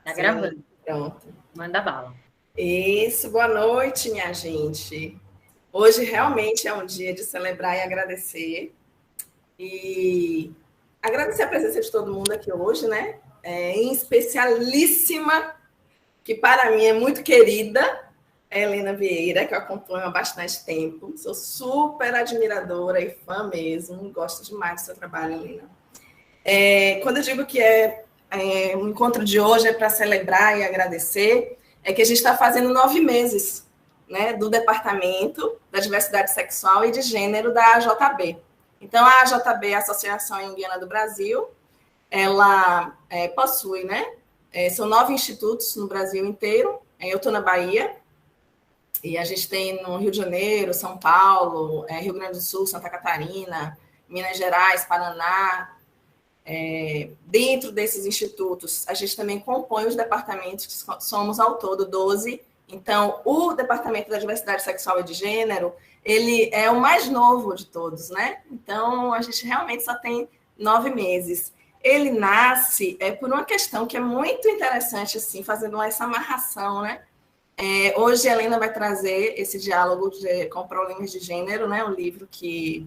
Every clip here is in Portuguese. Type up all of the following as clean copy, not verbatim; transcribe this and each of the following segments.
Tá gravando. Pronto. Manda bala. Isso, boa noite, minha gente. Hoje realmente é um dia de celebrar e agradecer. E agradecer a presença de todo mundo aqui hoje, né? Em especialíssima, que para mim é muito querida, a Helena Vieira, que eu acompanho há bastante tempo. Sou super admiradora e fã mesmo. Gosto demais do seu trabalho, Helena. Quando eu digo que o encontro de hoje é para celebrar e agradecer, é que a gente está fazendo 9 meses, né, do Departamento da Diversidade Sexual e de Gênero da AJB. Então, a AJB, a Associação Junguiana do Brasil, ela possui, né, são 9 institutos no Brasil inteiro. Eu estou na Bahia, e a gente tem no Rio de Janeiro, São Paulo, Rio Grande do Sul, Santa Catarina, Minas Gerais, Paraná. Dentro desses institutos, a gente também compõe os departamentos, que somos ao todo 12. Então, o Departamento da Diversidade Sexual e de Gênero, ele é o mais novo de todos, né? Então, a gente realmente só tem 9 meses. Ele nasce por uma questão que é muito interessante, assim, fazendo essa amarração, né? Hoje, a Helena vai trazer esse diálogo com problemas de gênero, né? Um livro que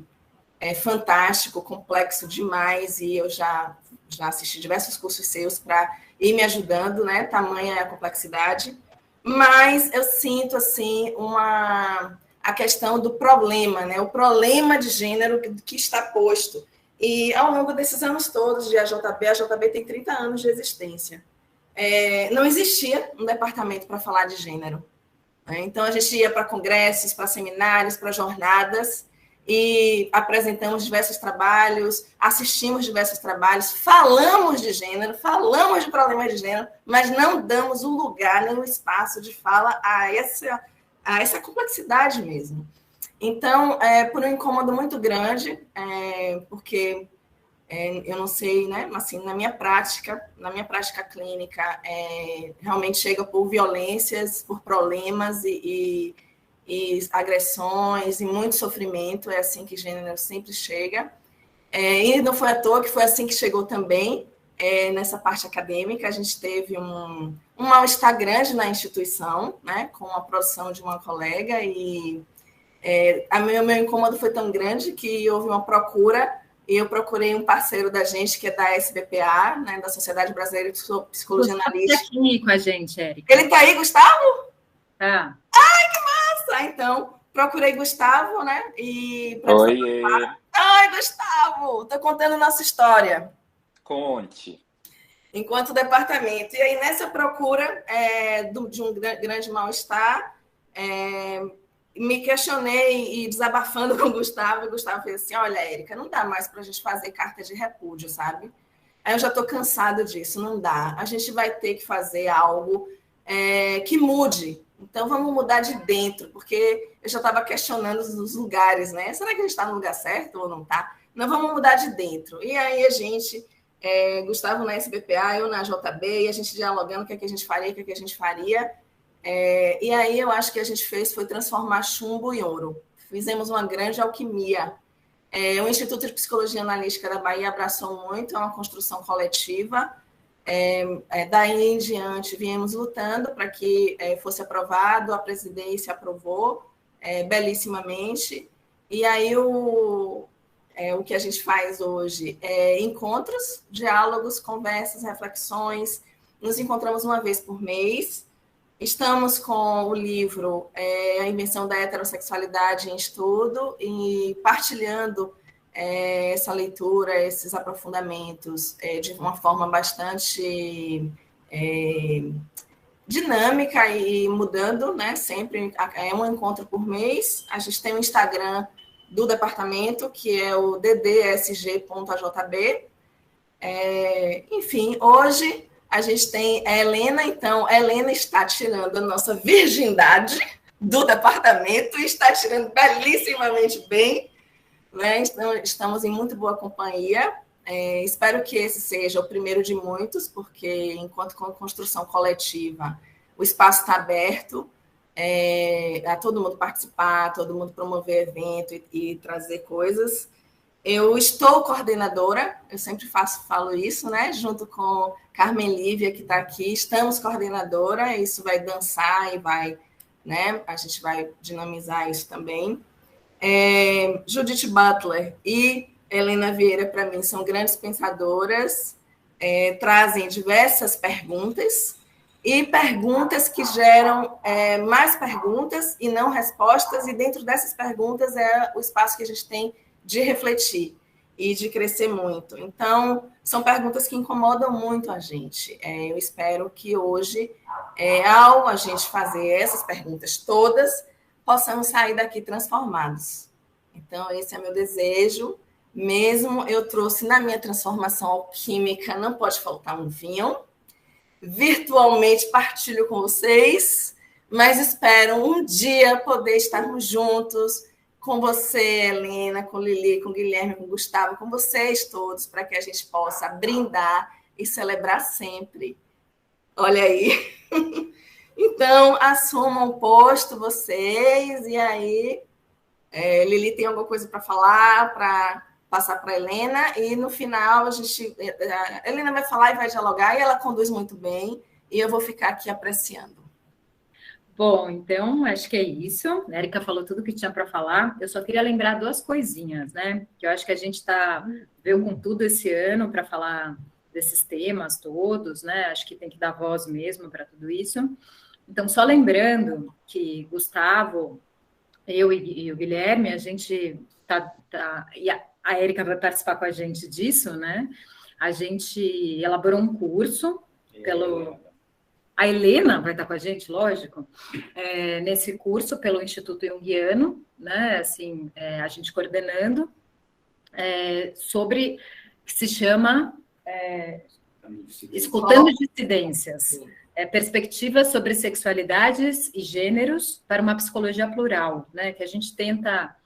é fantástico, complexo demais, e eu já assisti diversos cursos seus para ir me ajudando, né? Tamanha é a complexidade. Mas eu sinto, assim, a questão do problema, né? O problema de gênero que está posto. E ao longo desses anos todos de AJB, a AJB tem 30 anos de existência. Não existia um departamento para falar de gênero. Né? Então, a gente ia para congressos, para seminários, para jornadas, e apresentamos diversos trabalhos, assistimos diversos trabalhos, falamos de gênero, falamos de problemas de gênero, mas não damos o lugar nem o espaço de fala a essa complexidade mesmo. Então, por um incômodo muito grande, porque eu não sei, né? Assim, na minha prática clínica, realmente chega por violências, por problemas e agressões e muito sofrimento. É assim que gênero sempre chega. E não foi à toa que foi assim que chegou também nessa parte acadêmica. A gente teve um mal-estar grande na instituição, né? Com a produção de uma colega, e meu incômodo foi tão grande que houve uma procura. E eu procurei um parceiro da gente, que é da SBPA, né, da Sociedade Brasileira de Psicologia Analítica. Está aqui com a gente, Érica. Ele está aí, Gustavo? Tá. Ai, que massa! Então, procurei Gustavo, né? Oi! Ai, Gustavo! Estou contando nossa história. Conte. Enquanto departamento. E aí, nessa procura de um grande mal-estar, me questionei e desabafando com o Gustavo fez assim, olha, Érica, não dá mais para a gente fazer carta de repúdio, sabe? Aí eu já estou cansada disso, não dá. A gente vai ter que fazer algo que mude. Então, vamos mudar de dentro, porque eu já estava questionando os lugares, né? Será que a gente está no lugar certo ou não está? Não, vamos mudar de dentro. E aí a gente, Gustavo na SBPA, eu na JB, e a gente dialogando o que é que a gente faria, o que é que a gente faria. E aí eu acho que a gente foi transformar chumbo em ouro. Fizemos uma grande alquimia. O Instituto de Psicologia Analítica da Bahia abraçou muito, é uma construção coletiva. Daí em diante, viemos lutando para que fosse aprovado, a presidência aprovou belíssimamente. E aí o que a gente faz hoje é encontros, diálogos, conversas, reflexões. Nos encontramos uma vez por mês. Estamos com o livro A Invenção da Heterossexualidade em Estudo, e partilhando essa leitura, esses aprofundamentos de uma forma bastante dinâmica e mudando, né? Sempre é um encontro por mês. A gente tem o Instagram do departamento, que é o ddsg.ajb. Enfim, hoje a gente tem a Helena, então, a Helena está tirando a nossa virgindade do departamento e está tirando belíssimamente bem, né? Então, estamos em muito boa companhia. Espero que esse seja o primeiro de muitos, porque enquanto construção coletiva, o espaço está aberto a todo mundo participar, todo mundo promover evento e trazer coisas. Eu estou coordenadora, eu sempre falo isso, né? Junto com Carmen Lívia, que está aqui, estamos coordenadora, isso vai dançar e vai, né? A gente vai dinamizar isso também. Judith Butler e Helena Vieira, para mim, são grandes pensadoras, trazem diversas perguntas, e perguntas que geram mais perguntas e não respostas, e dentro dessas perguntas é o espaço que a gente tem de refletir e de crescer muito. Então, são perguntas que incomodam muito a gente. Eu espero que hoje, ao a gente fazer essas perguntas todas, possamos sair daqui transformados. Então, esse é meu desejo. Mesmo eu trouxe na minha transformação alquímica, não pode faltar um vinho. Virtualmente partilho com vocês, mas espero um dia poder estarmos juntos, com você, Helena, com Lili, com Guilherme, com Gustavo, com vocês todos, para que a gente possa brindar e celebrar sempre. Olha aí. Então, assumam o posto vocês, e aí, Lili tem alguma coisa para falar, para passar para a Helena, e no final a Helena vai falar e vai dialogar, e ela conduz muito bem, e eu vou ficar aqui apreciando. Bom, então, acho que é isso. A Érica falou tudo que tinha para falar. Eu só queria lembrar duas coisinhas, né? Que eu acho que a gente veio com tudo esse ano para falar desses temas todos, né? Acho que tem que dar voz mesmo para tudo isso. Então, só lembrando que Gustavo, eu e o Guilherme, a gente e a Érica vai participar com a gente disso, né? A gente elaborou um curso A Helena vai estar com a gente, lógico, nesse curso pelo Instituto Jungiano, né? Assim, a gente coordenando, sobre que se chama Escutando Dissidências. Perspectivas sobre sexualidades e gêneros para uma psicologia plural, né? Que a gente tenta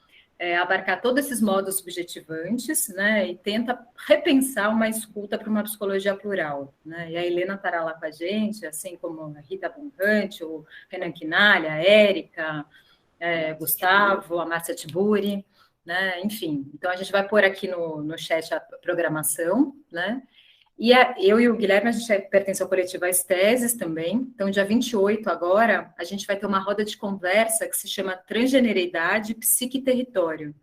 abarcar todos esses modos subjetivantes, né? E tenta repensar uma escuta para uma psicologia plural, né? E a Helena estará lá com a gente, assim como a Rita Bonrante, o Renan Quinalha, a Érica, Gustavo, a Márcia Tiburi, né? Enfim, então a gente vai pôr aqui no chat a programação, né? E eu e o Guilherme, a gente pertence ao coletivo As Teses também. Então, dia 28 agora, a gente vai ter uma roda de conversa que se chama Transgeneridade, Psique e Território,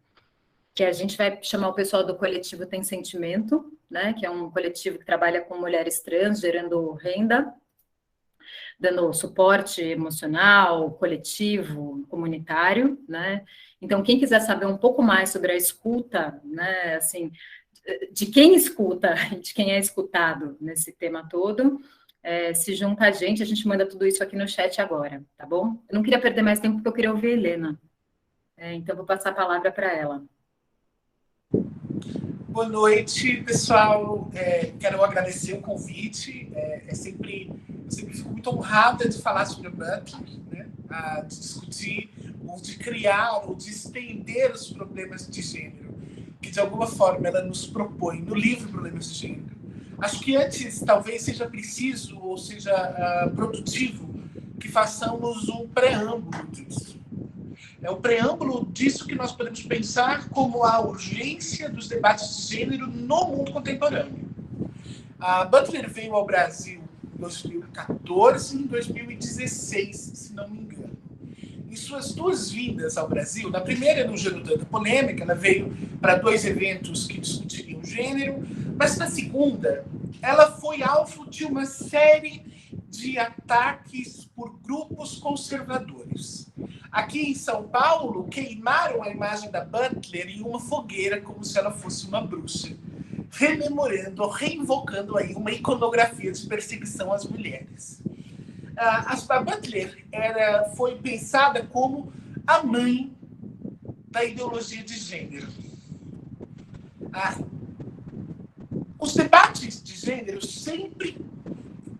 que a gente vai chamar o pessoal do coletivo Tem Sentimento, né, que é um coletivo que trabalha com mulheres trans, gerando renda, dando suporte emocional, coletivo, comunitário, né. Então, quem quiser saber um pouco mais sobre a escuta, né, assim, de quem escuta e de quem é escutado nesse tema todo, se junta a gente manda tudo isso aqui no chat agora, tá bom? Eu não queria perder mais tempo porque eu queria ouvir a Helena. Então, vou passar a palavra para ela. Boa noite, pessoal. Quero agradecer o convite. Eu sempre fico muito honrada de falar sobre o Butler, né? De discutir, ou de criar, ou de estender os problemas de gênero, que de alguma forma ela nos propõe no livro Problemas de Gênero. Acho que antes talvez seja preciso ou seja produtivo que façamos um preâmbulo disso. É o preâmbulo disso que nós podemos pensar como a urgência dos debates de gênero no mundo contemporâneo. A Butler veio ao Brasil em 2014 e em 2016, se não me engano. Em suas duas vindas ao Brasil, na primeira, no Gerando Tanta Polêmica, ela veio para 2 eventos que discutiriam gênero, mas na segunda, ela foi alvo de uma série de ataques por grupos conservadores. Aqui em São Paulo, queimaram a imagem da Butler em uma fogueira como se ela fosse uma bruxa, rememorando, reinvocando aí uma iconografia de perseguição às mulheres. A Butler foi pensada como a mãe da ideologia de gênero. Os debates de gênero sempre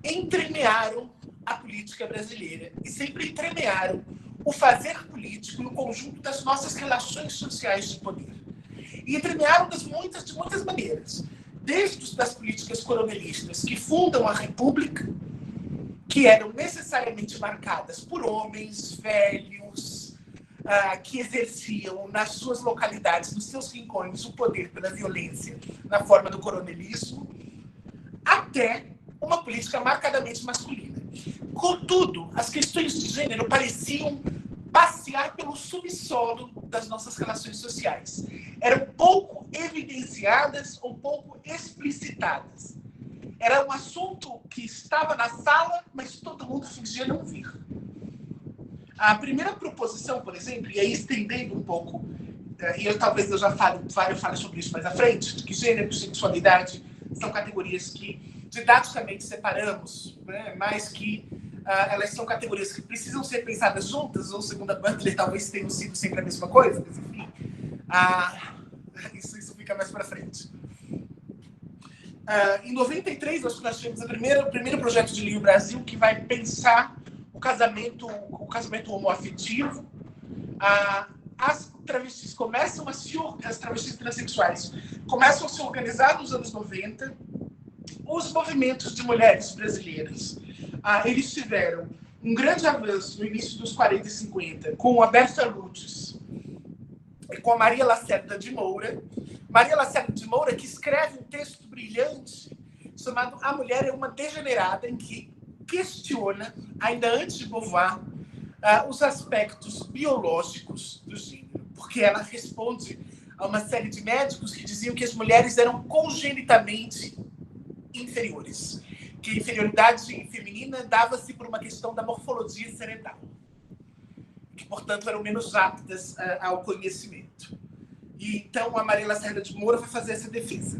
entremearam a política brasileira e sempre entremearam o fazer político no conjunto das nossas relações sociais de poder. E entremearam de muitas maneiras, desde das políticas coronelistas que fundam a República, que eram necessariamente marcadas por homens velhos, que exerciam nas suas localidades, nos seus rincões, o poder pela violência, na forma do coronelismo, até uma política marcadamente masculina. Contudo, as questões de gênero pareciam passear pelo subsolo das nossas relações sociais. Eram pouco evidenciadas ou pouco explicitadas. Era um assunto que estava na sala, mas todo mundo fingia não vir. A primeira proposição, por exemplo, e aí estendendo um pouco, e talvez eu já fale sobre isso mais à frente, de que gênero e sexualidade são categorias que didaticamente separamos, né, mas que elas são categorias que precisam ser pensadas juntas, ou segundo a Butler, talvez tenham sido sempre a mesma coisa, mas enfim, isso fica mais para frente. Em 93, acho que nós tivemos o primeiro projeto de lei no Brasil que vai pensar o casamento homoafetivo. As travestis as travestis transexuais começam a se organizar nos anos 90. Os movimentos de mulheres brasileiras, eles tiveram um grande avanço no início dos 40 e 50, com a Berta Lutz e com a Maria Lacerda de Moura. Maria Lacerda de Moura, que escreve um texto brilhante chamado A Mulher é uma Degenerada, em que questiona, ainda antes de Beauvoir, os aspectos biológicos do gênero, porque ela responde a uma série de médicos que diziam que as mulheres eram congenitamente inferiores, que a inferioridade feminina dava-se por uma questão da morfologia cerebral, que, portanto, eram menos aptas ao conhecimento. E, então, a Maria Lacerda de Moura vai fazer essa defesa.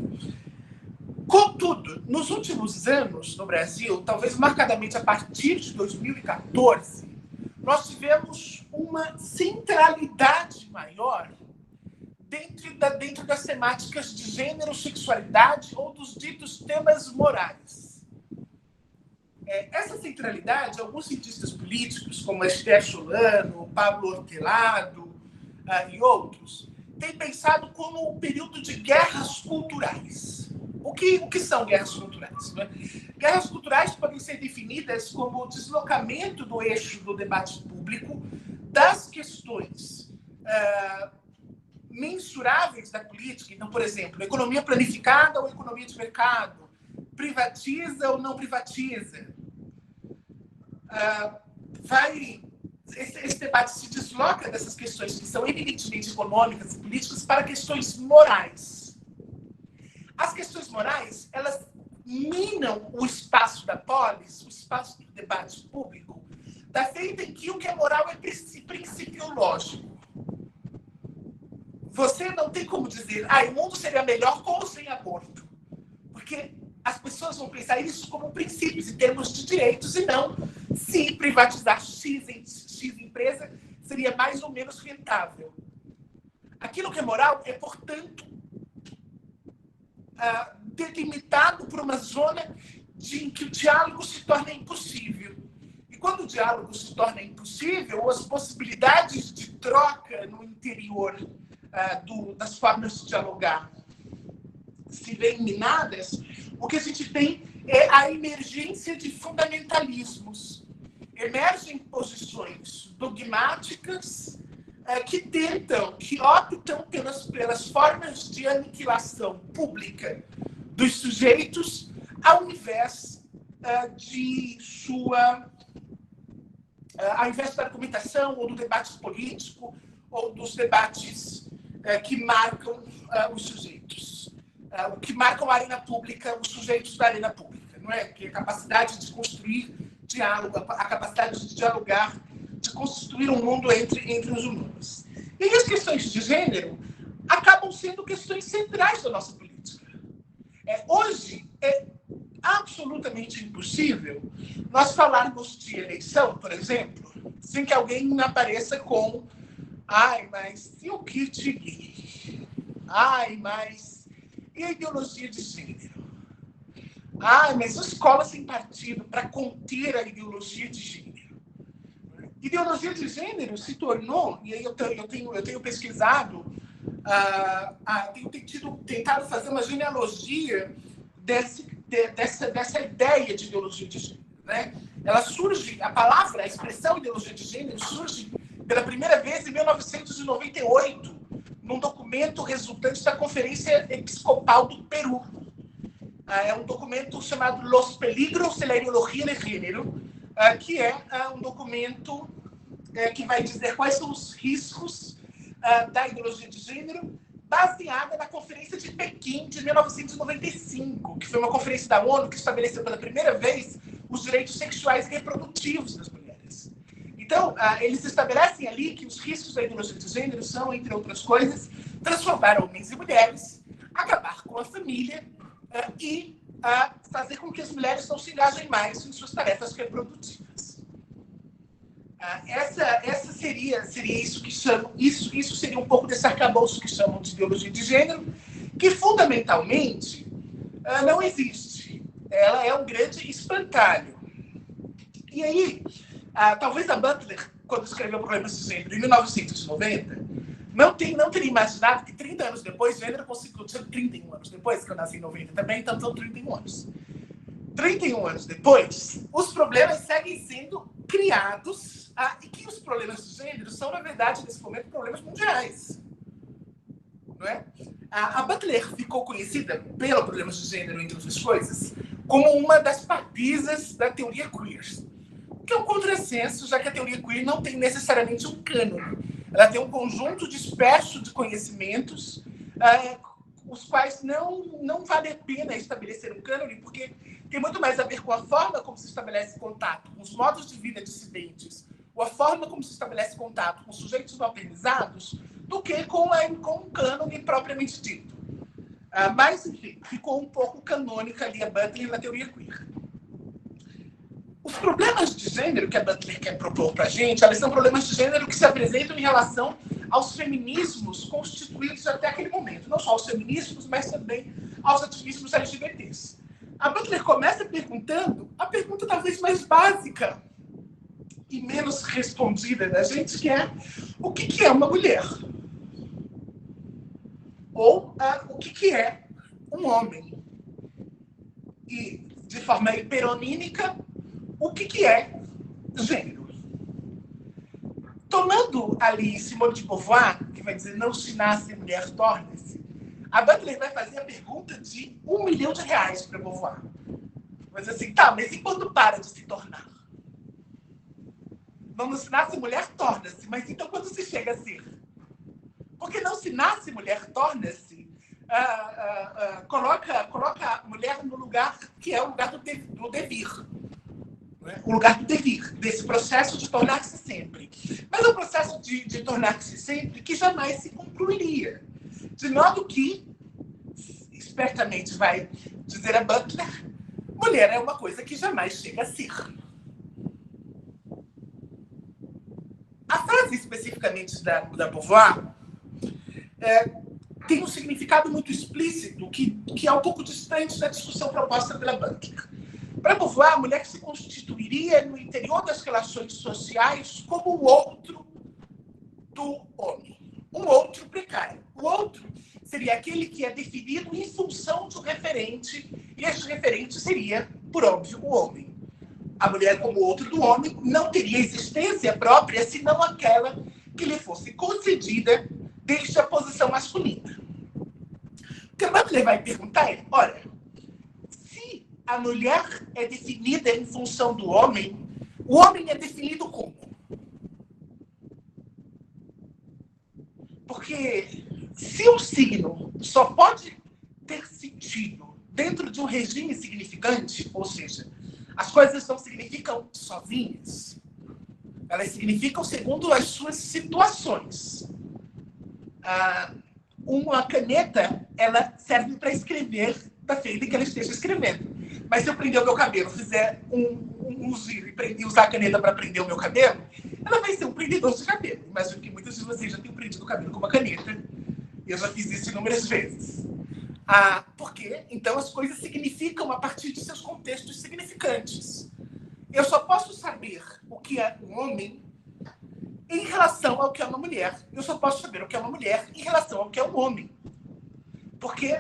Contudo, nos últimos anos, no Brasil, talvez marcadamente a partir de 2014, nós tivemos uma centralidade maior dentro das temáticas de gênero, sexualidade ou dos ditos temas morais. Essa centralidade, alguns cientistas políticos, como Esther Solano, Pablo Hortelado e outros, têm pensado como um período de guerras culturais. O que são guerras culturais? Né? Guerras culturais podem ser definidas como o deslocamento do eixo do debate público das questões mensuráveis da política. Então, por exemplo, economia planificada ou economia de mercado, privatiza ou não privatiza. Esse debate se desloca dessas questões que são eminentemente econômicas e políticas para questões morais. As questões morais, elas minam o espaço da polis, o espaço do debate público, da feita em que o que é moral é princípio lógico. Você não tem como dizer, o mundo seria melhor com ou sem aborto. Porque as pessoas vão pensar isso como princípios, em termos de direitos, e não se privatizar X empresa seria mais ou menos rentável. Aquilo que é moral é, portanto, delimitado por uma zona em que o diálogo se torna impossível. E quando o diálogo se torna impossível, as possibilidades de troca no interior das formas de dialogar se veem minadas, o que a gente tem é a emergência de fundamentalismos. Emergem posições dogmáticas que optam pelas formas de aniquilação pública dos sujeitos, ao invés ao invés da argumentação ou do debate político ou dos debates que marcam os sujeitos, o que marcam a arena pública, os sujeitos da arena pública, não é? Que é a capacidade de construir diálogo, a capacidade de dialogar, de construir um mundo entre os humanos. E as questões de gênero acabam sendo questões centrais da nossa política. Hoje é absolutamente impossível nós falarmos de eleição, por exemplo, sem que alguém apareça com mas e o kit gay? Mas e a ideologia de gênero? Mas a escola sem partido para conter a ideologia de gênero. Ideologia de gênero se tornou, e aí eu tenho pesquisado, tenho tentado fazer uma genealogia dessa ideia de ideologia de gênero. Né? Ela surge, a expressão ideologia de gênero surge pela primeira vez em 1998, num documento resultante da Conferência Episcopal do Peru. É um documento chamado Los Peligros de la Ideología de Género, que é um documento que vai dizer quais são os riscos da ideologia de gênero, baseada na Conferência de Pequim de 1995, que foi uma conferência da ONU que estabeleceu pela primeira vez os direitos sexuais e reprodutivos das mulheres. Então, eles estabelecem ali que os riscos da ideologia de gênero são, entre outras coisas, transformar homens e mulheres, acabar com a família e fazer com que as mulheres não se engajem mais em suas tarefas reprodutivas. Essa seria isso que chamam, isso seria um pouco desse arcabouço que chamam de ideologia de gênero, que fundamentalmente não existe. Ela é um grande espantalho. E aí, talvez a Butler, quando escreveu Problemas de Gênero em 1990, não teria imaginado que 30 anos depois, gênero conseguiu, 31 anos depois, que eu nasci em 90 também, então são 31 anos. 31 anos depois, os problemas seguem sendo criados, e que os problemas de gênero são, na verdade, nesse momento, problemas mundiais. Não é? A Butler ficou conhecida pelo problemas de gênero, entre outras coisas, como uma das papisas da teoria queer, que é um contrassenso, já que a teoria queer não tem necessariamente um cânone. Ela tem um conjunto disperso de conhecimentos, os quais não vale a pena estabelecer um cânone, porque tem muito mais a ver com a forma como se estabelece contato com os modos de vida dissidentes, ou a forma como se estabelece contato com sujeitos não organizados, do que com um cânone propriamente dito. Mas, enfim, ficou um pouco canônica ali a Butler na teoria queer. Os problemas de gênero que a Butler quer propor para a gente, eles são problemas de gênero que se apresentam em relação aos feminismos constituídos até aquele momento. Não só aos feminismos, mas também aos ativismos LGBTs. A Butler começa perguntando a pergunta talvez mais básica e menos respondida da gente, que é: o que é uma mulher? Ou o que é um homem? E, de forma hiperonímica, o que é gênero? Tomando ali Simone de Beauvoir, que vai dizer não se nasce mulher, torna-se, a Butler vai fazer a pergunta de R$1 milhão para Beauvoir. Vai dizer assim, tá, mas e quando para de se tornar? Não se nasce mulher, torna-se, mas então quando se chega a ser? Porque não se nasce mulher, torna-se, coloca a mulher no lugar que é o lugar do devir. O lugar do devir, desse processo de tornar-se sempre. Mas é um processo de tornar-se sempre que jamais se concluiria. De modo que, espertamente vai dizer a Butler, mulher é uma coisa que jamais chega a ser. A frase especificamente da Beauvoir tem um significado muito explícito que é um pouco distante da discussão proposta pela Butler. Para Beauvoir, a mulher se constituiria no interior das relações sociais como o outro do homem. Um outro precário. O outro seria aquele que é definido em função de um referente, e esse referente seria, por óbvio, o homem. A mulher, como outro do homem, não teria existência própria, senão aquela que lhe fosse concedida desde a posição masculina. O que a Butler vai perguntar é, olha, a mulher é definida em função do homem, o homem é definido como? Porque se um signo só pode ter sentido dentro de um regime significante, ou seja, as coisas não significam sozinhas, elas significam segundo as suas situações. Uma caneta, ela serve para escrever da feita que ela esteja escrevendo. Mas se eu prender o meu cabelo, fizer um giro e usar a caneta para prender o meu cabelo, ela vai ser um prendedor de cabelo. Imagino que muitos de vocês já tenham prendido o cabelo com uma caneta. Eu já fiz isso inúmeras vezes. Por quê? Então as coisas significam a partir de seus contextos significantes. Eu só posso saber o que é um homem em relação ao que é uma mulher. Eu só posso saber o que é uma mulher em relação ao que é um homem. Porque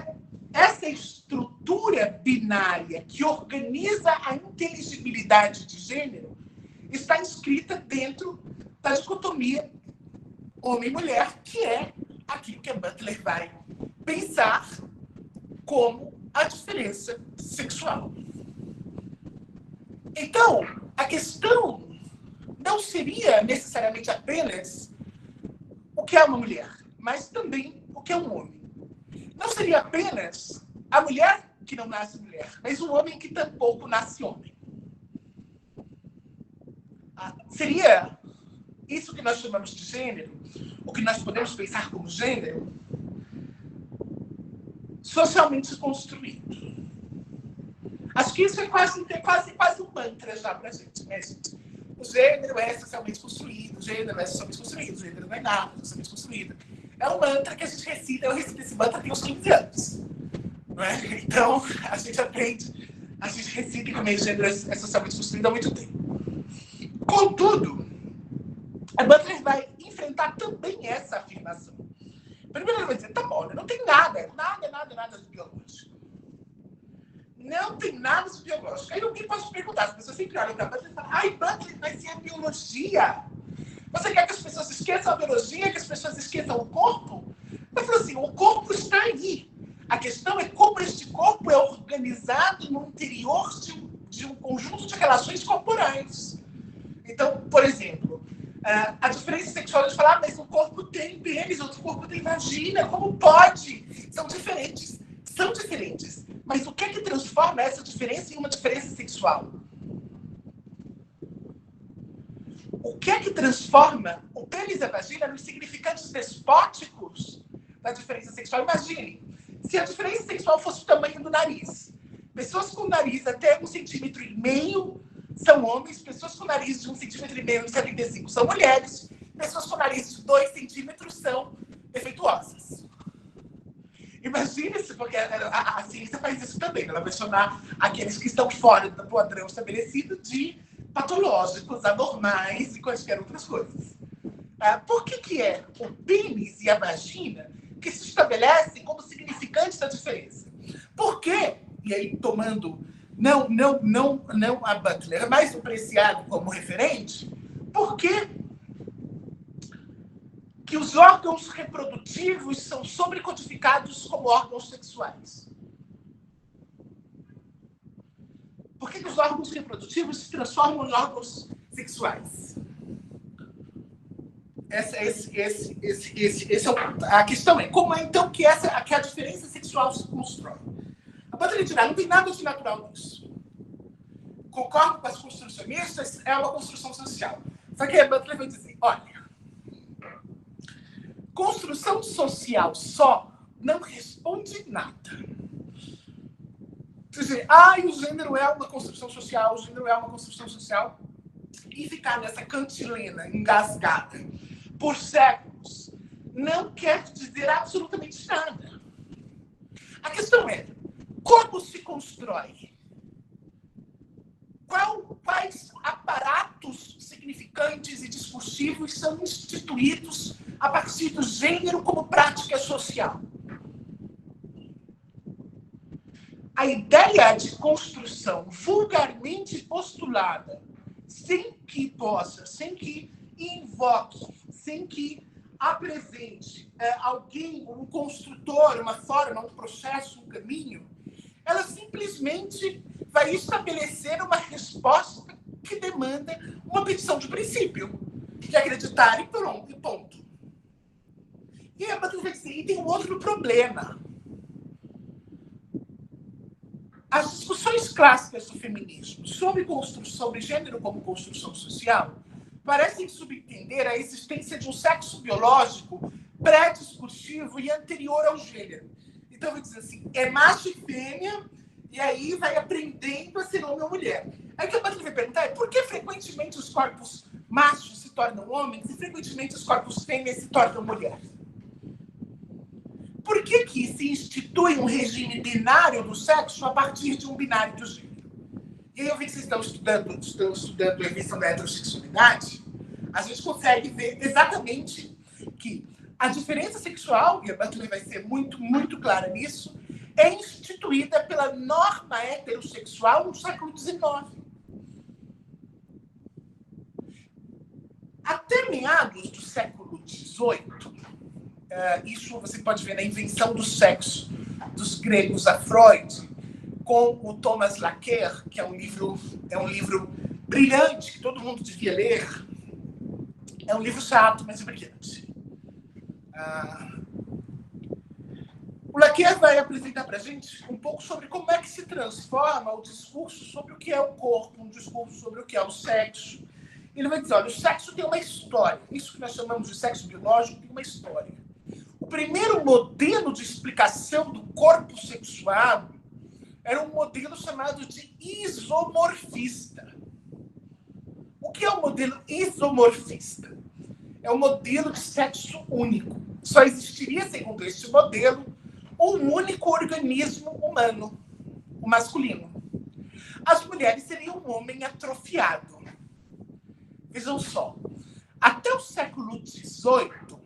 essa estrutura binária que organiza a inteligibilidade de gênero está inscrita dentro da dicotomia homem e mulher, que é aquilo que a Butler vai pensar como a diferença sexual. Então, a questão não seria necessariamente apenas o que é uma mulher, mas também o que é um homem. Não seria apenas a mulher que não nasce mulher, mas o homem que tampouco nasce homem. Seria isso que nós chamamos de gênero, o que nós podemos pensar como gênero, socialmente construído. Acho que isso é quase um mantra já para a gente, né, gente? O gênero é socialmente construído, o gênero é socialmente construído, o gênero não é nada, é socialmente construído. É um mantra que a gente recita, eu recito esse mantra tem uns 15 anos. Não é? Então, a gente aprende, a gente recita que o gênero é socialmente construído há muito tempo. Contudo, a Butler vai enfrentar também essa afirmação. Primeiro ela vai dizer, tá bom, não tem nada de biológico. Não tem nada de biológico. Aí alguém pode perguntar, as pessoas sempre olham para a Butler e falam, ai, Butler, mas e a biologia? Você quer que as pessoas esqueçam a biologia, que as pessoas esqueçam o corpo? Eu falo assim, o corpo está aí. A questão é como este corpo é organizado no interior de um conjunto de relações corporais. Então, por exemplo, a diferença sexual é de falar, mas um corpo tem pênis, outro corpo tem vagina, como pode? São diferentes. São diferentes. Mas o que é que transforma essa diferença em uma diferença sexual? O que é que transforma o pênis e a vagina nos significantes despóticos da diferença sexual? Imagine, se a diferença sexual fosse o tamanho do nariz. Pessoas com nariz até 1,5 cm são homens, pessoas com nariz de 1,5 cm e 75 são mulheres, pessoas com nariz de 2 centímetros são defeituosas. Imagine-se, porque a ciência faz isso também, ela vai chamar aqueles que estão fora do padrão estabelecido de patológicos, anormais e quaisquer outras coisas. Por que é o pênis e a vagina que se estabelecem como significantes da diferença? Por quê? E aí, tomando não a Butler, mas o Preciado como referente, por que os órgãos reprodutivos são sobrecodificados como órgãos sexuais? Por que os órgãos reprodutivos se transformam em órgãos sexuais? A questão é como é então que a diferença sexual se constrói. A Butler dirá, não tem nada de natural nisso. Concordo com as construcionistas, é uma construção social. Só que a Butler vai dizer, olha, construção social só não responde nada. Dizer, o gênero é uma construção social, o gênero é uma construção social, e ficar nessa cantilena engasgada por séculos não quer dizer absolutamente nada. A questão é, como se constrói? Quais aparatos significantes e discursivos são instituídos a partir do gênero como prática social? A ideia de construção vulgarmente postulada, sem que invoque, sem que apresente alguém, um construtor, uma forma, um processo, um caminho, ela simplesmente vai estabelecer uma resposta que demanda uma petição de princípio, que é acreditar e pronto, e ponto. E a Butler vai dizer, e tem um outro problema. As discussões clássicas do feminismo sobre gênero como construção social parecem subentender a existência de um sexo biológico pré-discursivo e anterior ao gênero. Então, vai dizer assim, é macho e fêmea, e aí vai aprendendo a ser homem ou mulher. Aí o que a Butler vai perguntar é por que frequentemente os corpos machos se tornam homens e frequentemente os corpos fêmeas se tornam mulheres? Por que se institui um regime binário do sexo a partir de um binário do gênero? E aí eu vi que vocês estão estudando a questão da heterossexualidade, a gente consegue ver exatamente que a diferença sexual, e a Butler vai ser muito, muito clara nisso, é instituída pela norma heterossexual no século XIX. Até meados do século XVIII, isso você pode ver na Invenção do Sexo, dos gregos a Freud, com o Thomas Laqueur, que é um livro brilhante, que todo mundo devia ler. É um livro chato, mas é brilhante. O Laqueur vai apresentar para a gente um pouco sobre como é que se transforma o discurso sobre o que é o corpo, um discurso sobre o que é o sexo. Ele vai dizer, olha, o sexo tem uma história. Isso que nós chamamos de sexo biológico tem uma história. O primeiro modelo de explicação do corpo sexuado era um modelo chamado de isomorfista. O que é o modelo isomorfista? É um modelo de sexo único. Só existiria, segundo este modelo, um único organismo humano, o masculino. As mulheres seriam um homem atrofiado. Vejam só, até o século XVIII,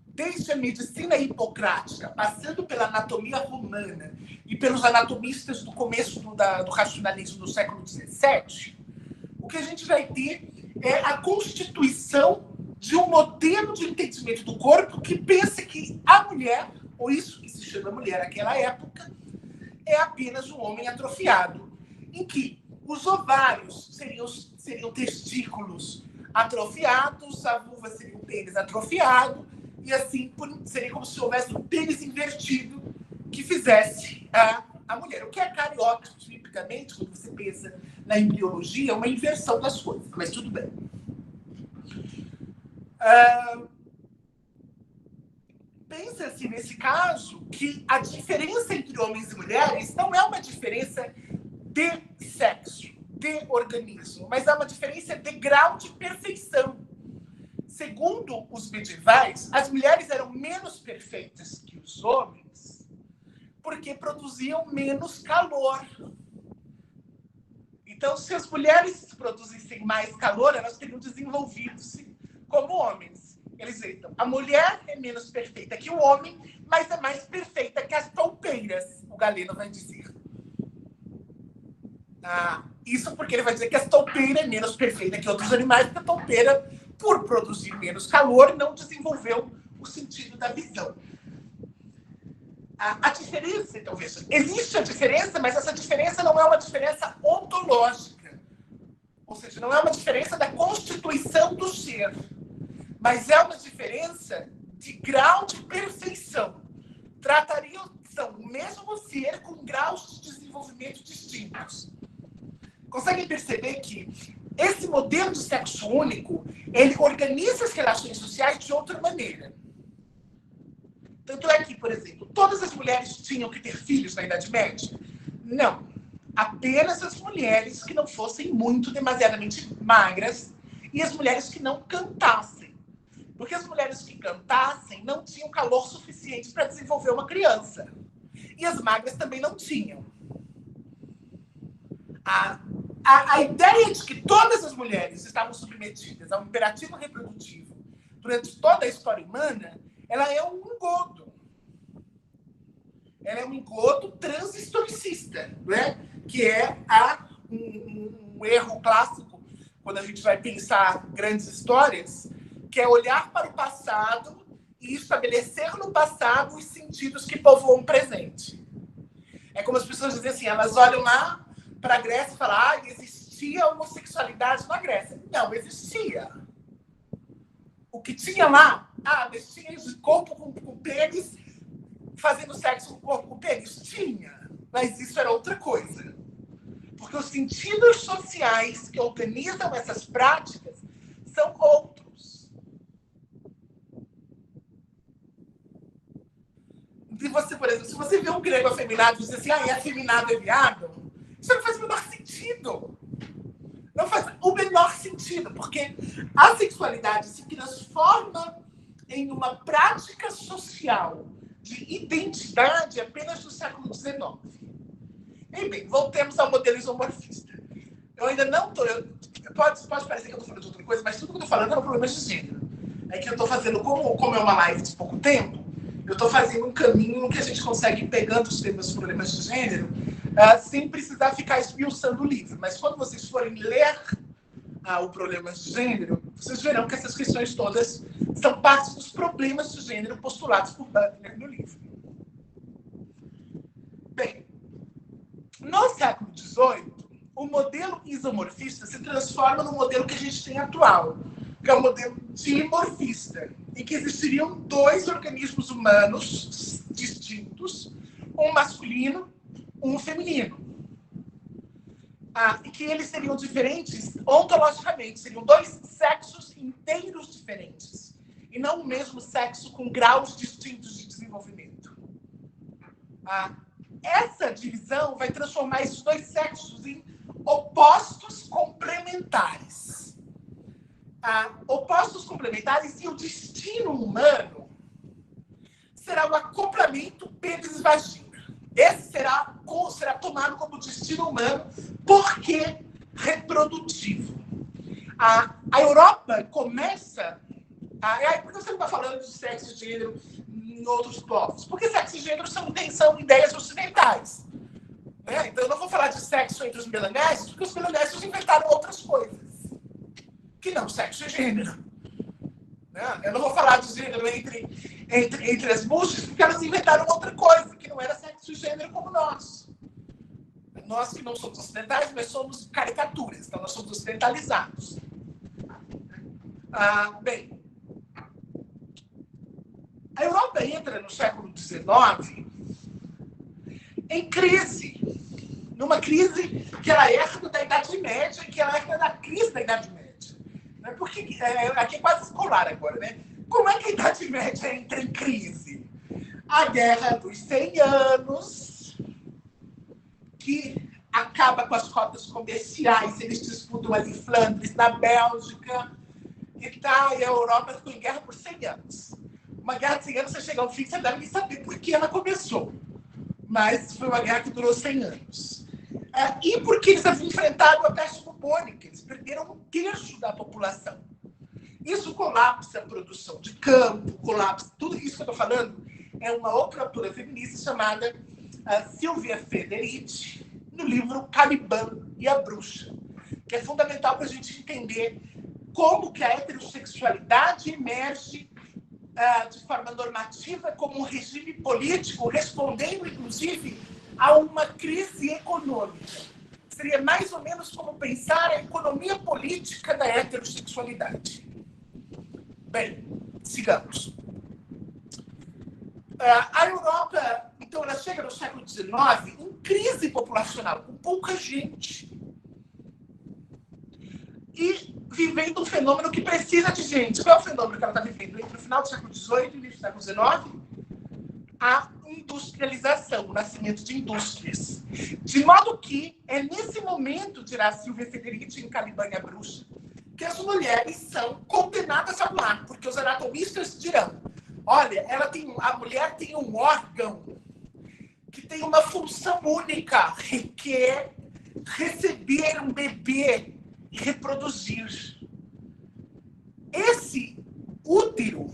desde a medicina hipocrática, passando pela anatomia romana e pelos anatomistas do começo do racionalismo do século XVII, o que a gente vai ter é a constituição de um modelo de entendimento do corpo que pensa que a mulher, ou isso que se chama mulher naquela época, é apenas um homem atrofiado, em que os ovários seriam testículos atrofiados, a vulva seria um pênis atrofiado, e assim seria como se houvesse um pênis invertido que fizesse a mulher. O que é cariótipo, tipicamente, quando você pensa na embriologia, é uma inversão das coisas, mas tudo bem. Pensa-se, nesse caso, que a diferença entre homens e mulheres não é uma diferença de sexo, de organismo, mas é uma diferença de grau de perfeição. Segundo os medievais, as mulheres eram menos perfeitas que os homens porque produziam menos calor. Então, se as mulheres produzissem mais calor, elas teriam desenvolvido-se como homens. Eles dizem, a mulher é menos perfeita que o homem, mas é mais perfeita que as toupeiras, o Galeno vai dizer. Isso porque ele vai dizer que a toupeira é menos perfeita que outros animais, porque a toupeira, por produzir menos calor, não desenvolveu o sentido da visão. A diferença, então, veja, existe a diferença, mas essa diferença não é uma diferença ontológica. Ou seja, não é uma diferença da constituição do ser, mas é uma diferença de grau de perfeição. São o mesmo ser com graus de desenvolvimento distintos. Conseguem perceber que esse modelo de sexo único, ele organiza as relações sociais de outra maneira. Tanto é que, por exemplo, todas as mulheres tinham que ter filhos na Idade Média? Não. Apenas as mulheres que não fossem demasiadamente magras e as mulheres que não cantassem. Porque as mulheres que cantassem não tinham calor suficiente para desenvolver uma criança. E as magras também não tinham. A ideia de que todas as mulheres estavam submetidas ao imperativo reprodutivo durante toda a história humana, ela é um engodo. Ela é um engodo transhistoricista, né? Que é um erro clássico quando a gente vai pensar grandes histórias, que é olhar para o passado e estabelecer no passado os sentidos que povoam o presente. É como as pessoas dizem assim, elas olham lá para a Grécia e falam, existia homossexualidade na Grécia. Não, existia. O que tinha lá, mas tinha corpo com pênis, fazendo sexo com corpo com pênis? Tinha, mas isso era outra coisa. Porque os sentidos sociais que organizam essas práticas são outros. E você, por exemplo, se você vê um grego afeminado e diz assim, afeminado é viado, isso não faz o menor sentido. Não faz o menor sentido, porque a sexualidade se transforma em uma prática social de identidade apenas no século XIX. Bem, voltemos ao modelo isomorfista. Eu ainda não estou... Pode parecer que eu estou falando de outra coisa, mas tudo que eu estou falando é um problema de gênero. É que eu estou fazendo, como é uma live de pouco tempo, eu estou fazendo um caminho no que a gente consegue ir pegando os temas dos problemas de gênero sem precisar ficar esmiuçando o livro. Mas quando vocês forem ler o Problemas de Gênero, vocês verão que essas questões todas são parte dos problemas de gênero postulados por Butler no livro. Bem, no século XVIII, o modelo isomorfista se transforma no modelo que a gente tem atual, que é o modelo dimorfista, em que existiriam dois organismos humanos distintos, um masculino, um feminino. E que eles seriam diferentes ontologicamente, seriam dois sexos inteiros diferentes, e não o mesmo sexo com graus distintos de desenvolvimento. Essa divisão vai transformar esses dois sexos em opostos complementares. Opostos complementares, e o destino humano será o acoplamento pênis-vagina. Esse será tomado como destino humano porque reprodutivo. A Europa começa... Por que você não está falando de sexo e gênero em outros povos? Porque sexo e gênero são ideias ocidentais. Né? Então, eu não vou falar de sexo entre os melanésios, porque os melanésios inventaram outras coisas, que não sexo e gênero. Né? Eu não vou falar de gênero entre as buchas, porque elas inventaram outra coisa, que não era sexo e gênero como nós. Nós que não somos ocidentais, mas somos caricaturas, então nós somos ocidentalizados. Bem, a Europa entra no século XIX em crise, numa crise que ela herda da Idade Média, que ela herda da crise da Idade Média. Porque aqui é quase escolar agora, né? Como é que a Idade Média entra em crise? A Guerra dos 100 Anos, que acaba com as rotas comerciais, eles disputam ali Flandres, na Bélgica, e a Europa ficou em guerra por 100 anos. Uma guerra de 100 anos, você chega ao fim, você deve nem saber por que ela começou. Mas foi uma guerra que durou 100 anos. E porque eles enfrentaram a peste bubônica, eles perderam 1/3 da população. Isso colapsa a produção de campo, colapsa... Tudo isso que eu estou falando é uma outra autora feminista chamada Silvia Federici, no livro Caliban e a Bruxa, que é fundamental para a gente entender como que a heterossexualidade emerge de forma normativa como um regime político, respondendo, inclusive, a uma crise econômica. Seria mais ou menos como pensar a economia política da heterossexualidade. Bem, sigamos. A Europa, então, ela chega no século XIX em crise populacional, com pouca gente. E vivendo um fenômeno que precisa de gente. Qual é o fenômeno que ela está vivendo? Entre o final do século XVIII e o início do século XIX? A industrialização, o nascimento de indústrias. De modo que é nesse momento, dirá Silvia Federici em Caliban e a Bruxa, que as mulheres são condenadas ao lar, porque os anatomistas dirão: olha, a mulher tem um órgão que tem uma função única, que é receber um bebê e reproduzir. Esse útero,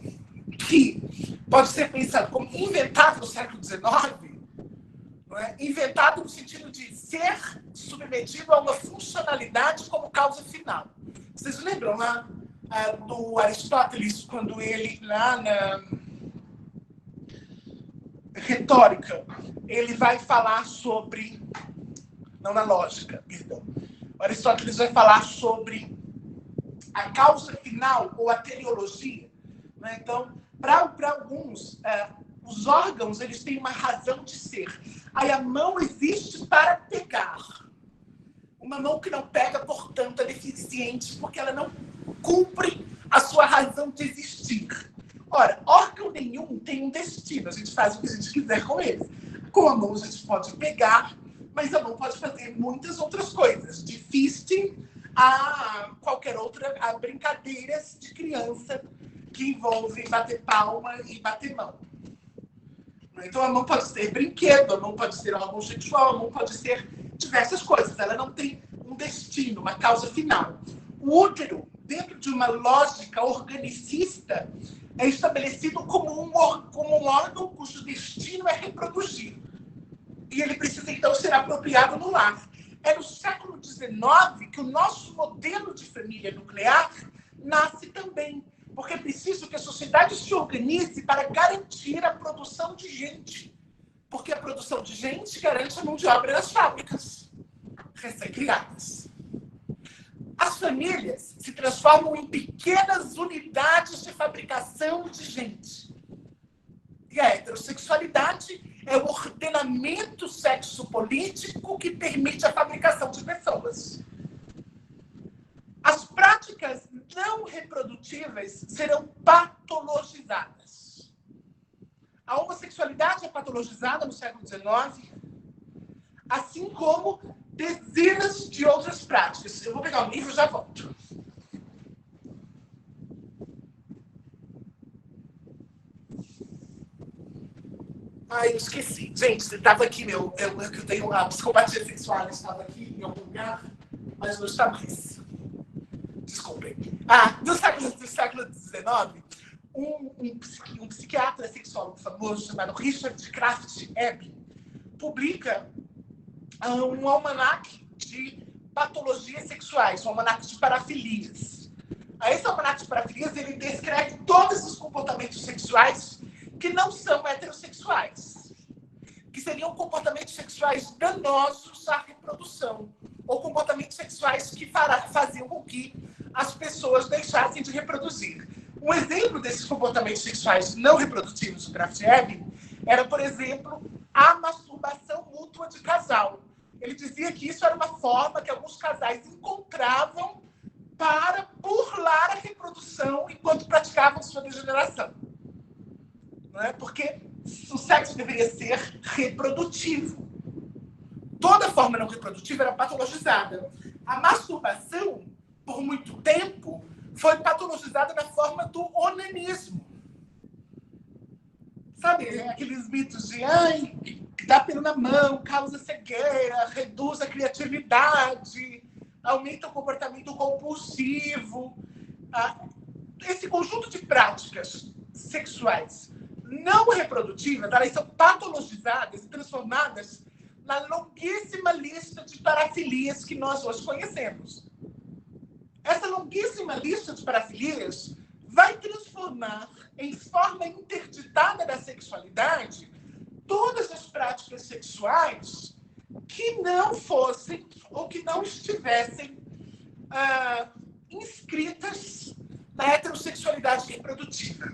que pode ser pensado como inventado no século XIX, não é? Inventado no sentido de ser submetido a uma funcionalidade como causa final. Vocês lembram lá do Aristóteles, quando ele, lá na retórica, ele vai falar sobre... Não na lógica, perdão. O Aristóteles vai falar sobre a causa final, ou a teleologia. Né? Então, para alguns, os órgãos eles têm uma razão de ser. Aí a mão existe para pegar. Uma mão que não pega, portanto, é deficiente, porque ela não cumpre a sua razão de existir. Ora, órgão nenhum tem um destino. A gente faz o que a gente quiser com ele. Com a mão a gente pode pegar, mas a mão pode fazer muitas outras coisas. De fisting a qualquer outra, a brincadeiras de criança que envolvem bater palma e bater mão. Então a mão pode ser brinquedo, a mão pode ser órgão sexual, a mão pode ser diversas coisas. Ela não tem um destino, uma causa final. O útero, dentro de uma lógica organicista, é estabelecido como um órgão cujo destino é reproduzir. E ele precisa, então, ser apropriado no lar. É no século XIX que o nosso modelo de família nuclear nasce também, porque é preciso que a sociedade se organize para garantir a produção de gente, porque a produção de gente garante a mão de obra nas fábricas recém-criadas. As famílias se transformam em pequenas unidades de fabricação de gente. E a heterossexualidade é o ordenamento sexo-político que permite a fabricação de pessoas. As práticas não reprodutíveis serão patologizadas. A homossexualidade é patologizada no século XIX, assim como dezenas de outras práticas. Eu vou pegar o livro e já volto. Ai, eu esqueci. Gente, estava aqui, eu tenho uma psicopatia sexual, estava aqui em algum lugar, mas não está mais. Desculpem. No século XIX, um psiquiatra sexólogo famoso chamado Richard Kraft Ebing publica um almanaque de patologias sexuais, um almanaque de parafilias. Esse almanaque de parafilias ele descreve todos os comportamentos sexuais que não são heterossexuais, que seriam comportamentos sexuais danosos à reprodução, ou comportamentos sexuais que faziam com que as pessoas deixassem de reproduzir. Um exemplo desses comportamentos sexuais não reprodutivos do Kraft Ebing era, por exemplo, a masturbação mútua de casal. Ele dizia que isso era uma forma que alguns casais encontravam para burlar a reprodução enquanto praticavam sua degeneração. Não é? Porque o sexo deveria ser reprodutivo. Toda forma não reprodutiva era patologizada. A masturbação, por muito tempo, foi patologizada na forma do onanismo. Sabe, aqueles mitos de dá pelo na mão, causa cegueira, reduz a criatividade, aumenta o comportamento compulsivo. Esse conjunto de práticas sexuais não reprodutivas, elas são patologizadas e transformadas na longuíssima lista de parafilias que nós hoje conhecemos. Essa longuíssima lista de parafilias vai transformar em forma interditada da sexualidade todas as práticas sexuais que não fossem ou que não estivessem inscritas na heterossexualidade reprodutiva.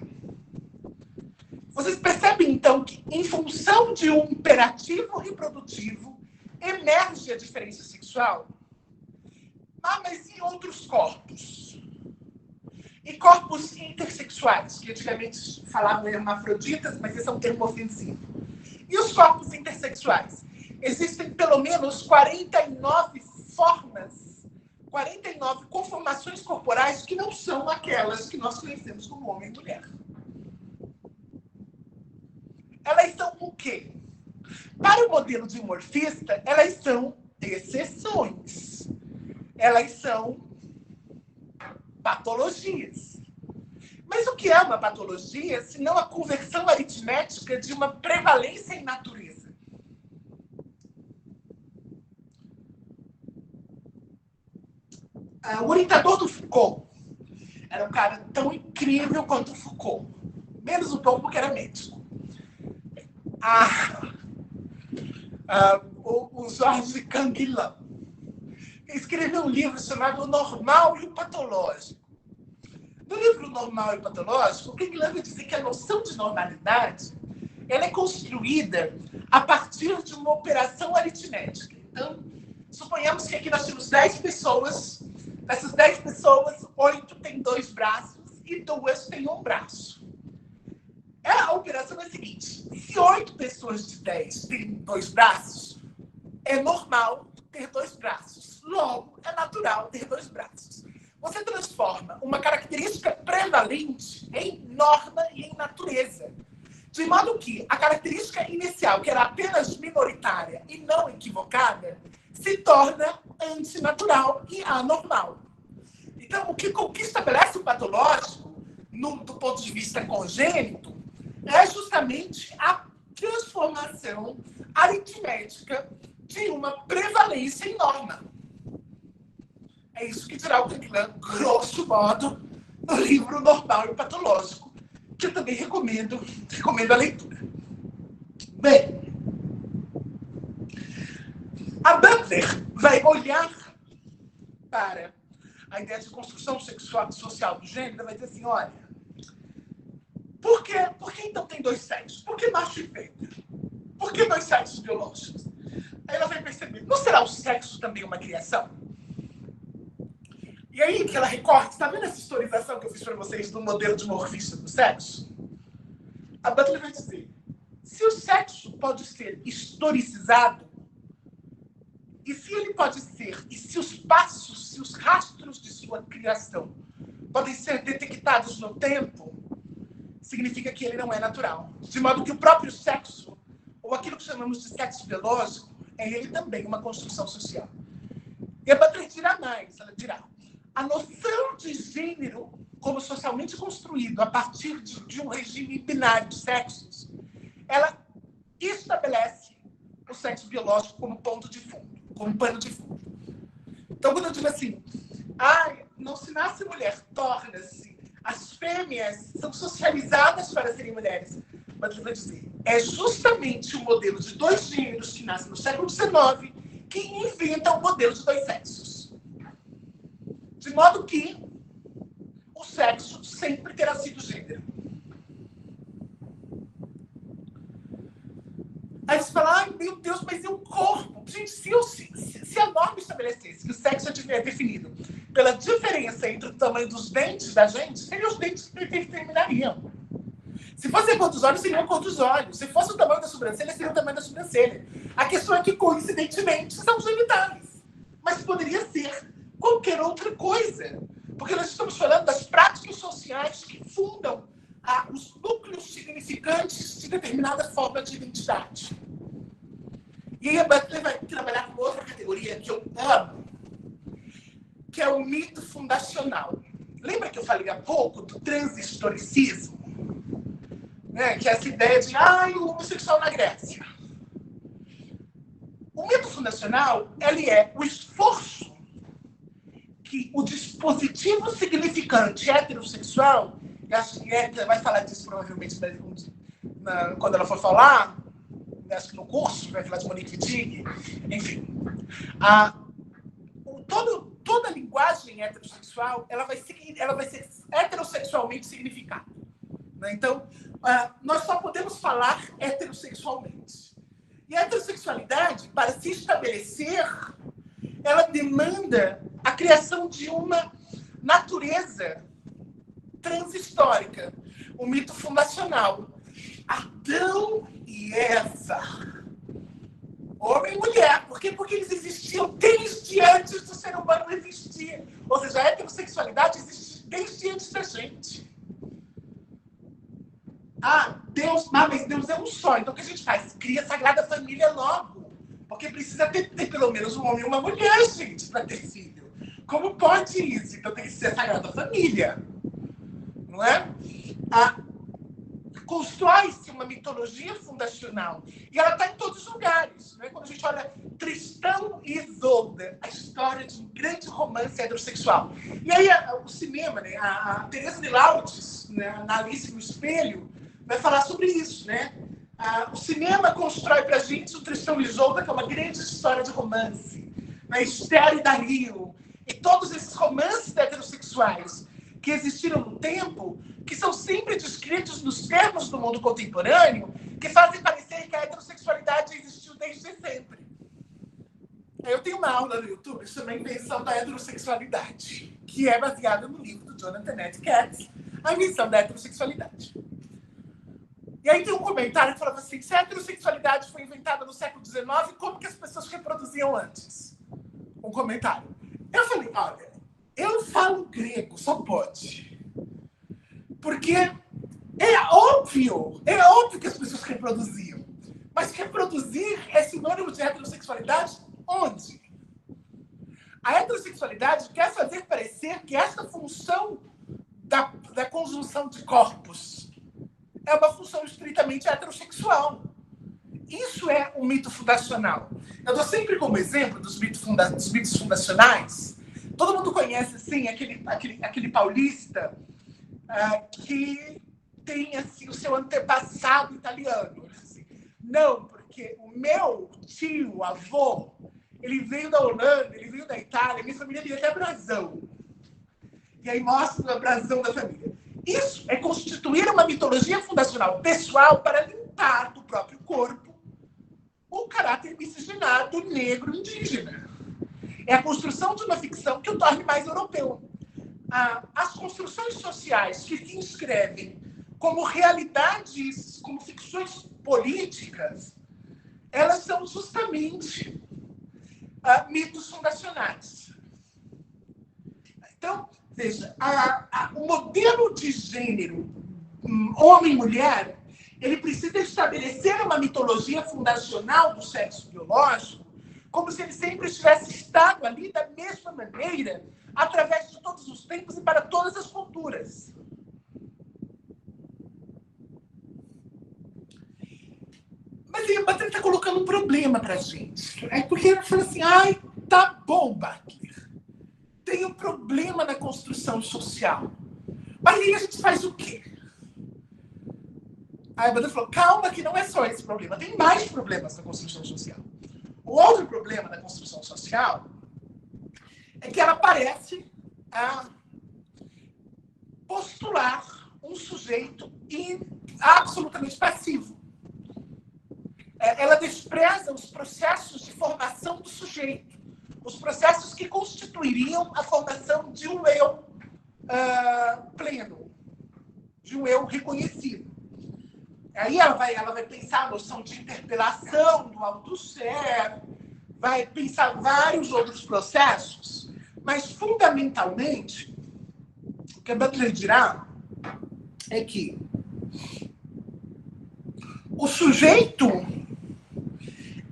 Vocês percebem, então, que em função de um imperativo reprodutivo emerge a diferença sexual? Mas e outros corpos? E corpos intersexuais, que antigamente falavam hermafroditas, mas esse é um termo ofensivo. E os corpos intersexuais? Existem pelo menos 49 formas, 49 conformações corporais que não são aquelas que nós conhecemos como homem e mulher. Elas são o quê? Para o modelo dimorfista, elas são exceções. Elas são patologias. Mas o que é uma patologia, se não a conversão aritmética de uma prevalência em natureza? O orientador do Foucault era um cara tão incrível quanto o Foucault. Menos um pouco porque era médico. O Georges Canguilhem escreveu um livro chamado O Normal e o Patológico. No livro Normal e Patológico, o Canguilhem vai dizer que a noção de normalidade ela é construída a partir de uma operação aritmética. Então, suponhamos que aqui nós temos 10 pessoas. Dessas 10 pessoas, 8 têm 2 braços e 2 têm um braço. A operação é a seguinte: se 8 pessoas de 10 têm 2 braços, é normal ter 2 braços. Logo, é natural ter 2 braços. Você transforma uma característica prevalente em norma e em natureza. De modo que a característica inicial, que era apenas minoritária e não equivocada, se torna antinatural e anormal. Então, o que estabelece o patológico, do ponto de vista congênito, é justamente a transformação aritmética de uma prevalência em norma. É isso que dirá o Canguilhem, grosso modo, o livro Normal e Patológico, que eu também recomendo a leitura. Bem, a Butler vai olhar para a ideia de construção sexual social do gênero e vai dizer assim, olha, por que então tem dois sexos? Por que macho e fêmea? Por que dois sexos biológicos? Aí ela vai perceber, não será o sexo também uma criação? E aí que ela recorre, está vendo essa historização que eu fiz para vocês do modelo de morfista do sexo? A Butler vai dizer, se o sexo pode ser historicizado, e se ele pode ser, e se os passos, se os rastros de sua criação podem ser detectados no tempo, significa que ele não é natural. De modo que o próprio sexo, ou aquilo que chamamos de sexo biológico, é ele também uma construção social. E a Butler dirá mais, ela dirá, a noção de gênero como socialmente construído a partir de um regime binário de sexos, ela estabelece o sexo biológico como ponto de fundo, como pano de fundo. Então, quando eu digo assim, não se nasce mulher, torna-se, as fêmeas são socializadas para serem mulheres, mas eu vou dizer, é justamente o modelo de dois gêneros que nasce no século XIX que inventa o modelo de dois sexos. De modo que o sexo sempre terá sido gênero. Aí você fala, ai meu Deus, mas e o corpo? Gente, se a norma estabelecesse que o sexo é definido pela diferença entre o tamanho dos dentes da gente, seriam os dentes que determinariam. Se fosse a cor dos olhos, seria a cor dos olhos. Se fosse o tamanho da sobrancelha, seria o tamanho da sobrancelha. A questão é que, coincidentemente, são genitais. Mas poderia ser qualquer outra coisa. Porque nós estamos falando das práticas sociais que fundam os núcleos significantes de determinada forma de identidade. E aí a Butler vai trabalhar com outra categoria que eu amo, que é o mito fundacional. Lembra que eu falei há pouco do transhistoricismo? Né? Que é essa ideia de o homossexual na Grécia. O mito fundacional, ele é o esforço que o dispositivo significante heterossexual, e acho que Érica vai falar disso provavelmente quando ela for falar, acho que no curso, vai falar de Monique Wittig, enfim. Toda a linguagem heterossexual, ela vai ser heterossexualmente significada. Né? Então, nós só podemos falar heterossexualmente. E a heterossexualidade, para se estabelecer, ela demanda a criação de uma natureza transhistórica, um mito fundacional. Adão e Eva, homem e mulher. Por quê? Porque eles existiam desde antes do ser humano existir. Ou seja, a heterossexualidade existe desde antes da gente. Mas Deus é um só. Então o que a gente faz? Cria a Sagrada Família logo. Porque precisa ter pelo menos um homem e uma mulher, gente, para ter filho. Como pode isso? Então tem que ser a Sagrada Família. Não é? Constrói-se uma mitologia fundacional. E ela está em todos os lugares. Né? Quando a gente olha Tristão e Isolda, a história de um grande romance heterossexual. E aí o cinema, né? A Teresa de Laudes, né? Na Alice no Espelho, vai falar sobre isso. Né? O cinema constrói para a gente o Tristão e Isolda, que é uma grande história de romance. Né? Esther e Dario. E todos esses romances heterossexuais que existiram no tempo, que são sempre descritos nos termos do mundo contemporâneo, que fazem parecer que a heterossexualidade existiu desde sempre. Eu tenho uma aula no YouTube sobre a invenção da heterossexualidade, que é baseada no livro do Jonathan Edwards Katz, A Invenção da Heterossexualidade. E aí tem um comentário que falava assim, se a heterossexualidade foi inventada no século XIX, como que as pessoas reproduziam antes? Um comentário. Eu falei, olha, eu falo grego, só pode. Porque é óbvio que as pessoas reproduziam. Mas reproduzir é sinônimo de heterossexualidade onde? A heterossexualidade quer fazer parecer que esta função da conjunção de corpos é uma função estritamente heterossexual. Isso é um mito fundacional. Eu dou sempre como exemplo dos mitos fundacionais. Todo mundo conhece, assim, aquele paulista que tem assim, o seu antepassado italiano. Assim, não, porque o meu tio, avô, ele veio da Holanda, ele veio da Itália, minha família tem até brasão. E aí mostra o brasão da família. Isso é constituir uma mitologia fundacional pessoal para limpar do próprio corpo o caráter miscigenado negro indígena. É a construção de uma ficção que o torne mais europeu. As construções sociais que se inscrevem como realidades, como ficções políticas, elas são justamente mitos fundacionais. Então, veja, o modelo de gênero homem-mulher, ele precisa estabelecer uma mitologia fundacional do sexo biológico, como se ele sempre tivesse estado ali da mesma maneira, através de todos os tempos e para todas as culturas. Mas aí a Butler está colocando um problema para a gente. É porque ela fala assim, ai, tá bom, Butler. Tem um problema na construção social. Mas aí a gente faz o quê? Aí a Butler falou, calma que não é só esse problema. Tem mais problemas na construção social. O outro problema da construção social é que ela parece postular um sujeito absolutamente passivo. Ela despreza os processos de formação do sujeito, os processos que constituiriam a formação de um eu pleno, de um eu reconhecido. Aí ela vai pensar a noção de interpelação do auto-ser, vai pensar vários outros processos, mas, fundamentalmente, o que a Butler dirá é que o sujeito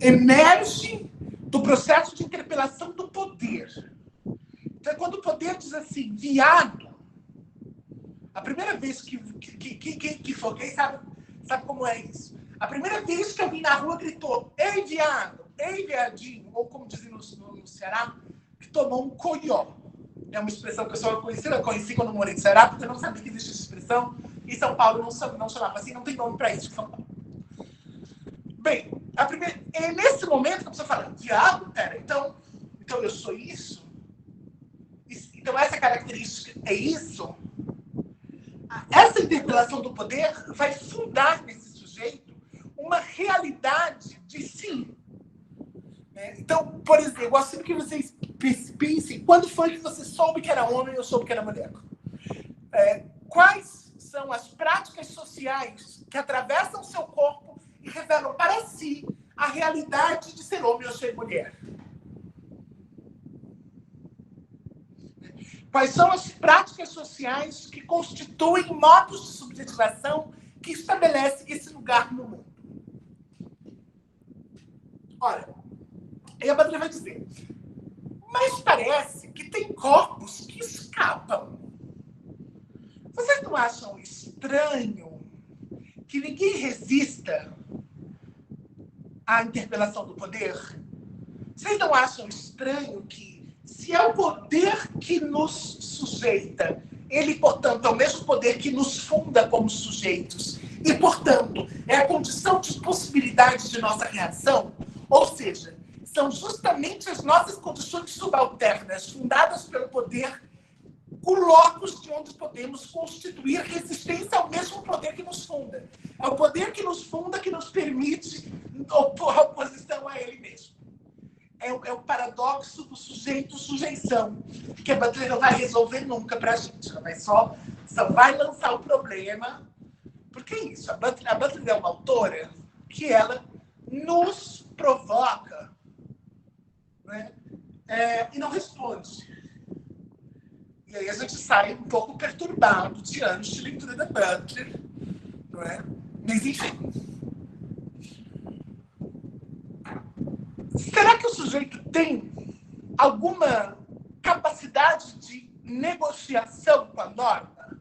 emerge do processo de interpelação do poder. Então, quando o poder diz assim, viado, a primeira vez que for, quem sabe como é isso? A primeira vez que alguém na rua gritou, ei, viado, ei, viadinho, ou como dizem no Ceará, que tomou um coió. É uma expressão que eu só conheci quando morei no Ceará, porque eu não sabia que existia essa expressão. Em São Paulo não chamava assim, não tem nome para isso em São Paulo. Bem, é nesse momento que a pessoa fala, viado, pera, então eu sou isso? Então essa característica é isso? Essa interpelação do poder vai fundar nesse sujeito uma realidade de si. Então, por exemplo, eu gosto sempre que vocês pensem quando foi que você soube que era homem ou soube que era mulher. Quais são as práticas sociais que atravessam o seu corpo e revelam para si a realidade de ser homem ou ser mulher? Quais são as práticas sociais que constituem modos de subjetivação que estabelecem esse lugar no mundo? Ora, aí a Butler vai dizer, mas parece que tem corpos que escapam. Vocês não acham estranho que ninguém resista à interpelação do poder? Vocês não acham estranho que, se é o poder que nos sujeita, ele, portanto, é o mesmo poder que nos funda como sujeitos e, portanto, é a condição de possibilidade de nossa reação? Ou seja, são justamente as nossas condições subalternas, fundadas pelo poder, o locus de onde podemos constituir resistência ao mesmo poder que nos funda. É o poder que nos funda que nos permite opor a oposição a ele mesmo. É o paradoxo do sujeito-sujeição, que a Butler não vai resolver nunca para a gente. Ela só vai lançar o problema. Porque é isso, a Butler é uma autora que ela nos provoca, né? E não responde. E aí a gente sai um pouco perturbado de anos de leitura da Butler, não é? Mas, enfim. Será que o sujeito tem alguma capacidade de negociação com a norma?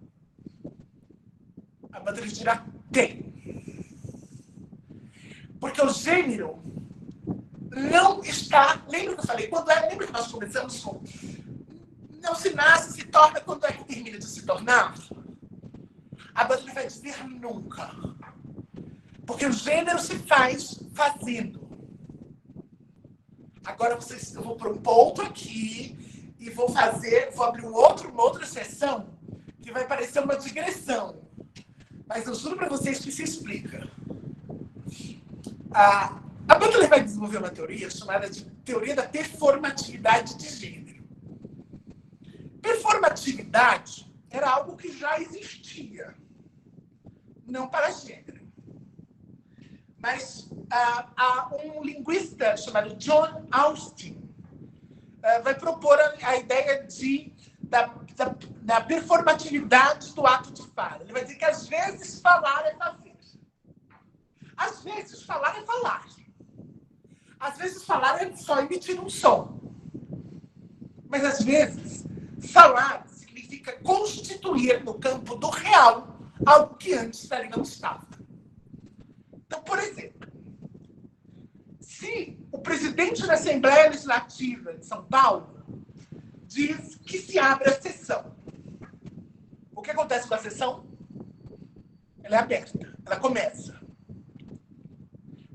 A Butler dirá tem. Porque o gênero não está... Lembra que eu falei? Lembra que nós começamos com... Não se nasce, se torna, quando é que termina de se tornar? A Butler vai dizer nunca. Porque o gênero se faz fazendo. Agora eu vou para um ponto aqui e vou abrir uma outra sessão que vai parecer uma digressão. Mas eu juro para vocês que se explica. A Butler vai desenvolver uma teoria chamada de teoria da performatividade de gênero. Performatividade era algo que já existia, não para gênero. Mas um linguista chamado John Austin vai propor a ideia da performatividade do ato de fala. Ele vai dizer que às vezes falar é fazer. Às vezes falar é falar. Às vezes falar é só emitir um som. Mas às vezes falar significa constituir no campo do real algo que antes ali não estava. Então, por exemplo, se o presidente da Assembleia Legislativa de São Paulo diz que se abre a sessão, o que acontece com a sessão? Ela é aberta, ela começa.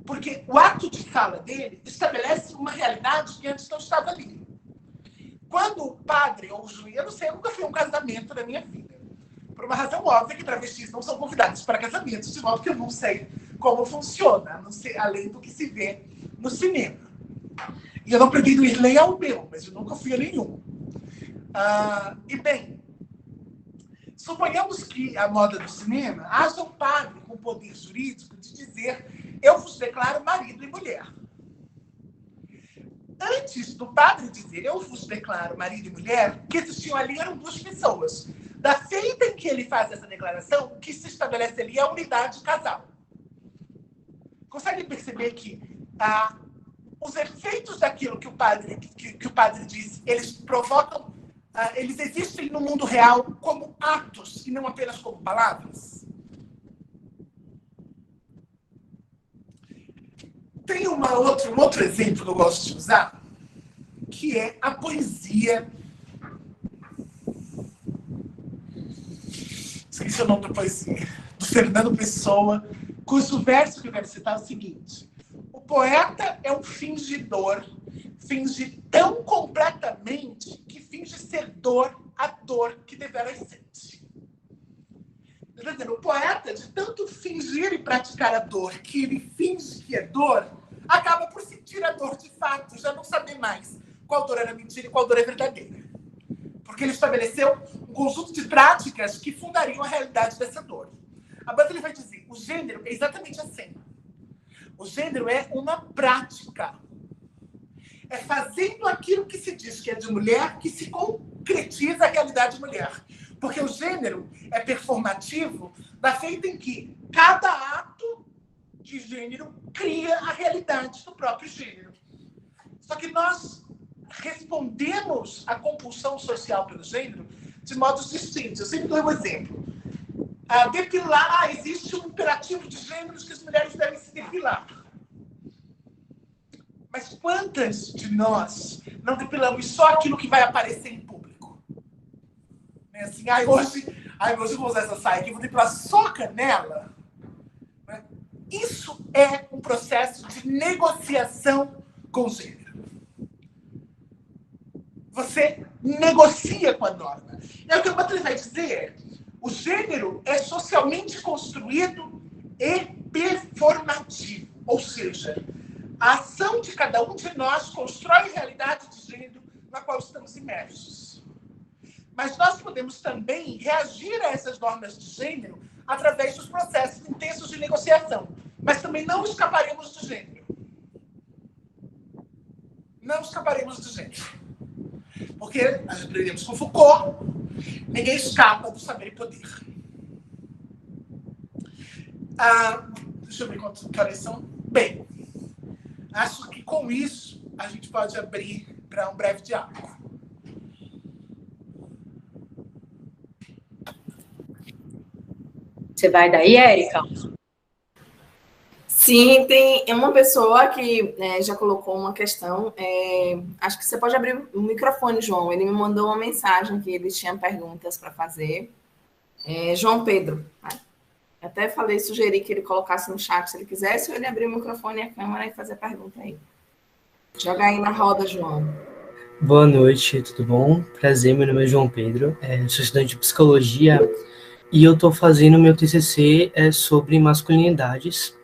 Porque o ato de fala dele estabelece uma realidade que antes não estava ali. Quando o padre ou o juiz, eu não sei, eu nunca fui a um casamento na minha vida. Por uma razão óbvia que travestis não são convidados para casamentos, de modo que eu não sei como funciona, não sei, além do que se vê no cinema. E eu não pretendo ir nem ao meu, mas eu nunca fui a nenhum. E bem, suponhamos que a moda do cinema haja um padre com poder jurídico de dizer: eu vos declaro marido e mulher. Antes do padre dizer eu vos declaro marido e mulher, o que existiam ali eram duas pessoas. Da feita em que ele faz essa declaração, o que se estabelece ali é a unidade casal. Consegue perceber que os efeitos daquilo que o padre diz, eles provocam, eles existem no mundo real como atos e não apenas como palavras? Tem um outro exemplo que eu gosto de usar, que é a poesia. Esqueci o nome da poesia. Do Fernando Pessoa, cujo verso que eu quero citar é o seguinte: o poeta é um fingidor, finge tão completamente que finge ser dor a dor que deveras sente. Está dizendo, o poeta, de tanto fingir e praticar a dor que ele finge que é dor, acaba por sentir a dor de fato, já não saber mais qual dor era mentira e qual dor é verdadeira. Porque ele estabeleceu um conjunto de práticas que fundariam a realidade dessa dor. A Butler vai dizer, o gênero é exatamente assim. O gênero é uma prática. É fazendo aquilo que se diz que é de mulher que se concretiza a realidade de mulher. Porque o gênero é performativo da feita em que cada ato de gênero cria a realidade do próprio gênero. Só que nós respondemos à compulsão social pelo gênero de modos distintos. Eu sempre dou um exemplo. Depilar, existe um imperativo de gêneros que as mulheres devem se depilar. Mas quantas de nós não depilamos só aquilo que vai aparecer em público? É assim, hoje eu vou usar essa saia aqui, vou depilar só a canela. Isso é um processo de negociação com o gênero. Você negocia com a norma. É o que o Butler vai dizer. O gênero é socialmente construído e performativo. Ou seja, a ação de cada um de nós constrói a realidade de gênero na qual estamos imersos. Mas nós podemos também reagir a essas normas de gênero através dos processos intensos de negociação. Mas também não escaparemos do gênero. Não escaparemos do gênero. Porque nós aprendemos com Foucault, ninguém escapa do saber e poder. Deixa eu ver quantas horas são. Bem, acho que com isso a gente pode abrir para um breve diálogo. Você vai daí, Érica? Sim, tem uma pessoa que já colocou uma questão. Acho que você pode abrir o microfone, João. Ele me mandou uma mensagem que ele tinha perguntas para fazer. João Pedro. Até sugeri que ele colocasse no chat se ele quisesse, ou ele abrir o microfone e a câmera e fazer a pergunta aí. Joga aí na roda, João. Boa noite, tudo bom? Prazer, meu nome é João Pedro, sou estudante de psicologia e eu estou fazendo meu TCC sobre masculinidades,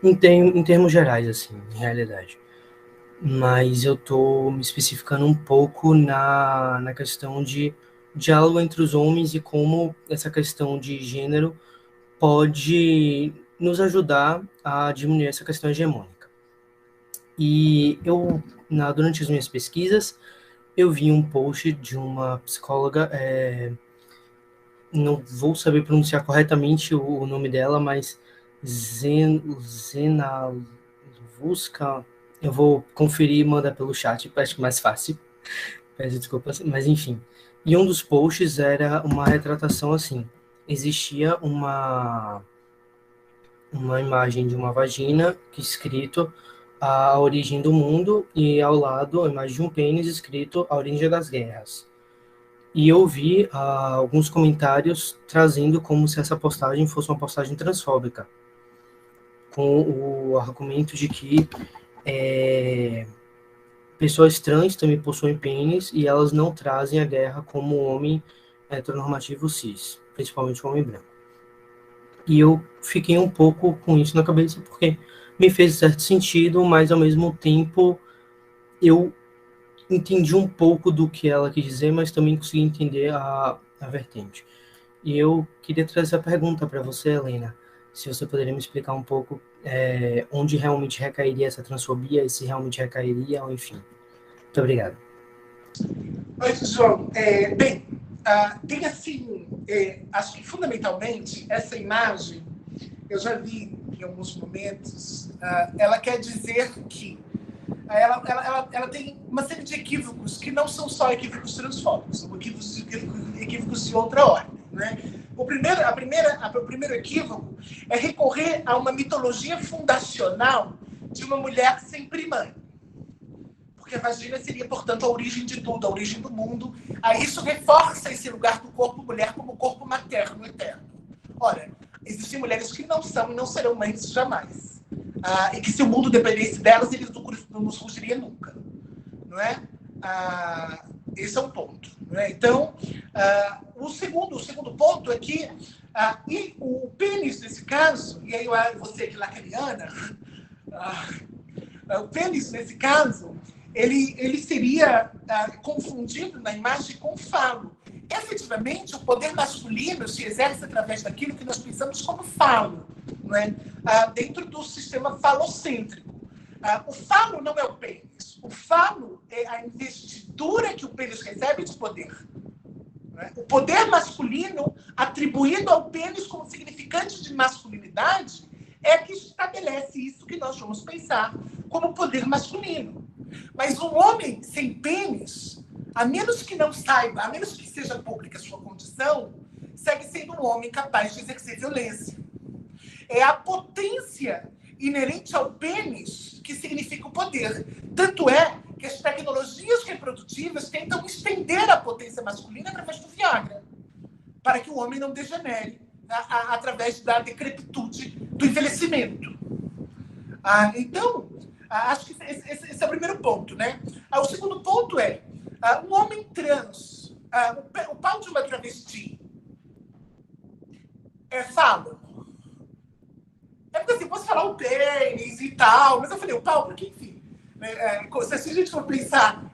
em termos gerais, assim, em realidade. Mas eu estou me especificando um pouco na questão de diálogo entre os homens e como essa questão de gênero pode nos ajudar a diminuir essa questão hegemônica. E durante as minhas pesquisas, eu vi um post de uma psicóloga, não vou saber pronunciar corretamente o nome dela, mas Zenaluska. Eu vou conferir e mandar pelo chat, acho que mais fácil. Peço desculpas, mas enfim. E um dos posts era uma retratação assim. Existia uma imagem de uma vagina escrito a origem do mundo e ao lado a imagem de um pênis escrito a origem das guerras. E eu vi alguns comentários trazendo como se essa postagem fosse uma postagem transfóbica, com o argumento de que pessoas trans também possuem pênis e elas não trazem a guerra como o homem heteronormativo cis, principalmente o homem branco. E eu fiquei um pouco com isso na cabeça, porque me fez certo sentido, mas ao mesmo tempo eu entendi um pouco do que ela quis dizer, mas também consegui entender a vertente. E eu queria trazer a pergunta para você, Helena, se você poderia me explicar um pouco onde realmente recairia essa transfobia, e se realmente recairia, ou enfim. Muito obrigado. Oi, João. Tem assim, acho que fundamentalmente essa imagem, eu já vi em alguns momentos, ela quer dizer que ela tem uma série de equívocos que não são só equívocos transfóbicos, são equívocos de outra ordem, né? O primeiro equívoco é recorrer a uma mitologia fundacional de uma mulher sempre mãe. Porque a vagina seria, portanto, a origem de tudo, a origem do mundo. Aí isso reforça esse lugar do corpo mulher como corpo materno eterno. Ora, existem mulheres que não são e não serão mães jamais. E que se o mundo dependesse delas, eles não nos rugiriam nunca. Não é? Esse é um ponto. Não é? Então, o segundo ponto é que e o pênis, nesse caso, e aí você que é lacaniana, o pênis, nesse caso, ele seria confundido na imagem com falo. Efetivamente, o poder masculino se exerce através daquilo que nós pensamos como falo, não é? Dentro do sistema falocêntrico. O falo não é o pênis. O falo é a investidura que o pênis recebe de poder. Não é? O poder masculino atribuído ao pênis como significante de masculinidade é que estabelece isso que nós vamos pensar como poder masculino. Mas um homem sem pênis, a menos que não saiba, a menos que seja pública a sua condição, segue sendo um homem capaz de exercer violência. É a potência inerente ao pênis que significa o poder. Tanto é que as tecnologias reprodutivas tentam estender a potência masculina através do Viagra, para que o homem não degenere através da decrepitude do envelhecimento. Então, acho que esse é o primeiro ponto, né? O segundo ponto é um homem trans, o pau de uma travesti é falo. É porque assim, posso falar o pênis e tal, mas eu falei o pau porque, enfim, se a gente for pensar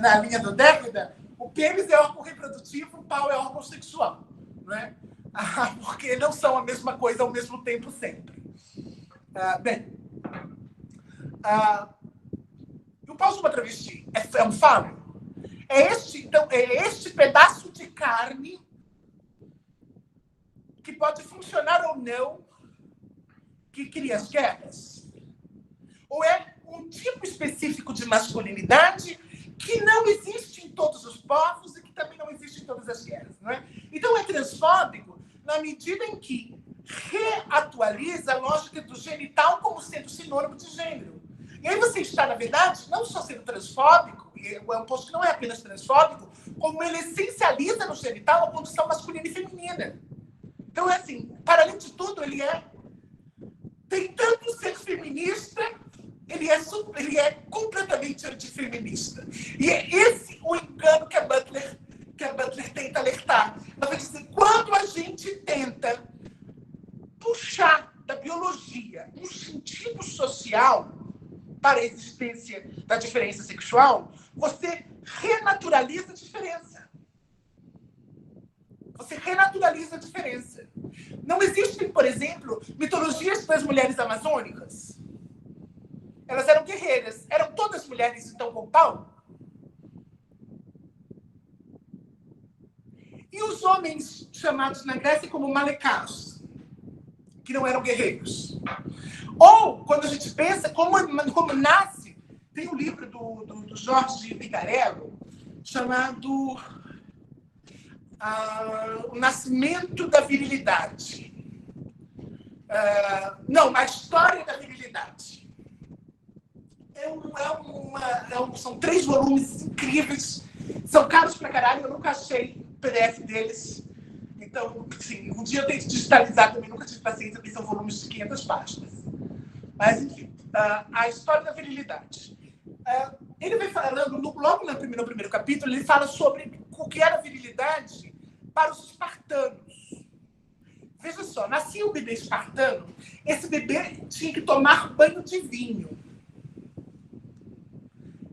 na linha do Derrida, o pênis é órgão reprodutivo, o pau é órgão sexual, não é? Porque não são a mesma coisa ao mesmo tempo sempre. O pau de uma travesti é um falo? Então, é este pedaço de carne que pode funcionar ou não que cria as guerras? Ou é um tipo específico de masculinidade que não existe em todos os povos e que também não existe em todas as guerras, não é? Então é transfóbico na medida em que reatualiza a lógica do genital como sendo sinônimo de gênero. E aí você está, na verdade, não só sendo transfóbico, é um post que não é apenas transfóbico, como ele essencializa no genital a condição masculina e feminina. Então, é assim, para além de tudo, ele é tentando ser feminista, ele é completamente antifeminista. E é esse o engano que a Butler tenta alertar. Ela vai dizer, quando a gente tenta puxar da biologia um sentido social para a existência da diferença sexual, você renaturaliza a diferença. Você renaturaliza a diferença. Não existem, por exemplo, mitologias das mulheres amazônicas. Elas eram guerreiras. Eram todas mulheres, então, com pau? E os homens chamados na Grécia como malecaos, que não eram guerreiros. Ou, quando a gente pensa como nasce, tem um livro do Jorge Vigarello chamado O Nascimento da Virilidade. A História da Virilidade. São 3 volumes incríveis. São caros pra caralho, eu nunca achei o PDF deles. Então, sim, um dia eu tento digitalizar também, nunca tive paciência, porque são volumes de 500 páginas. Mas, enfim, a História da Virilidade. Ele vem falando, logo no primeiro capítulo, ele fala sobre o que era virilidade para os espartanos. Veja só, nascia um bebê espartano, esse bebê tinha que tomar banho de vinho.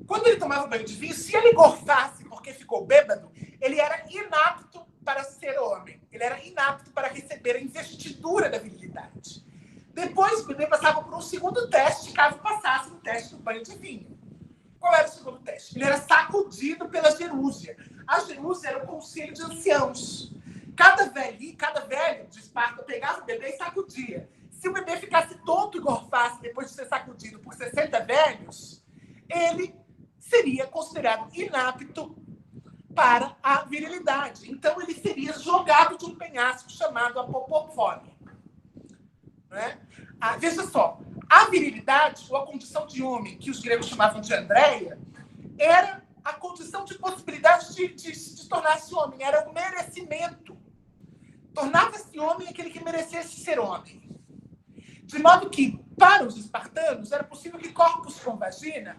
Quando ele tomava banho de vinho, se ele gorfasse porque ficou bêbado, ele era inapto para ser homem. Ele era inapto para receber a investidura da virilidade. Depois, o bebê passava por um segundo teste, caso passasse no teste do banho de vinho. Qual era o segundo teste? Ele era sacudido pela gerúsia. A gerúsia era o conselho de anciãos. Cada velho de Esparta pegava o bebê e sacudia. Se o bebê ficasse tonto e gorfasse depois de ser sacudido por 60 velhos, ele seria considerado inapto para a virilidade. Então, ele seria jogado de um penhasco chamado apopofone. Né? Veja só, a virilidade, ou a condição de homem, que os gregos chamavam de Andreia, era a condição de possibilidade de tornar-se homem, era o merecimento. Tornava-se homem aquele que merecesse ser homem. De modo que, para os espartanos, era possível que corpos com vagina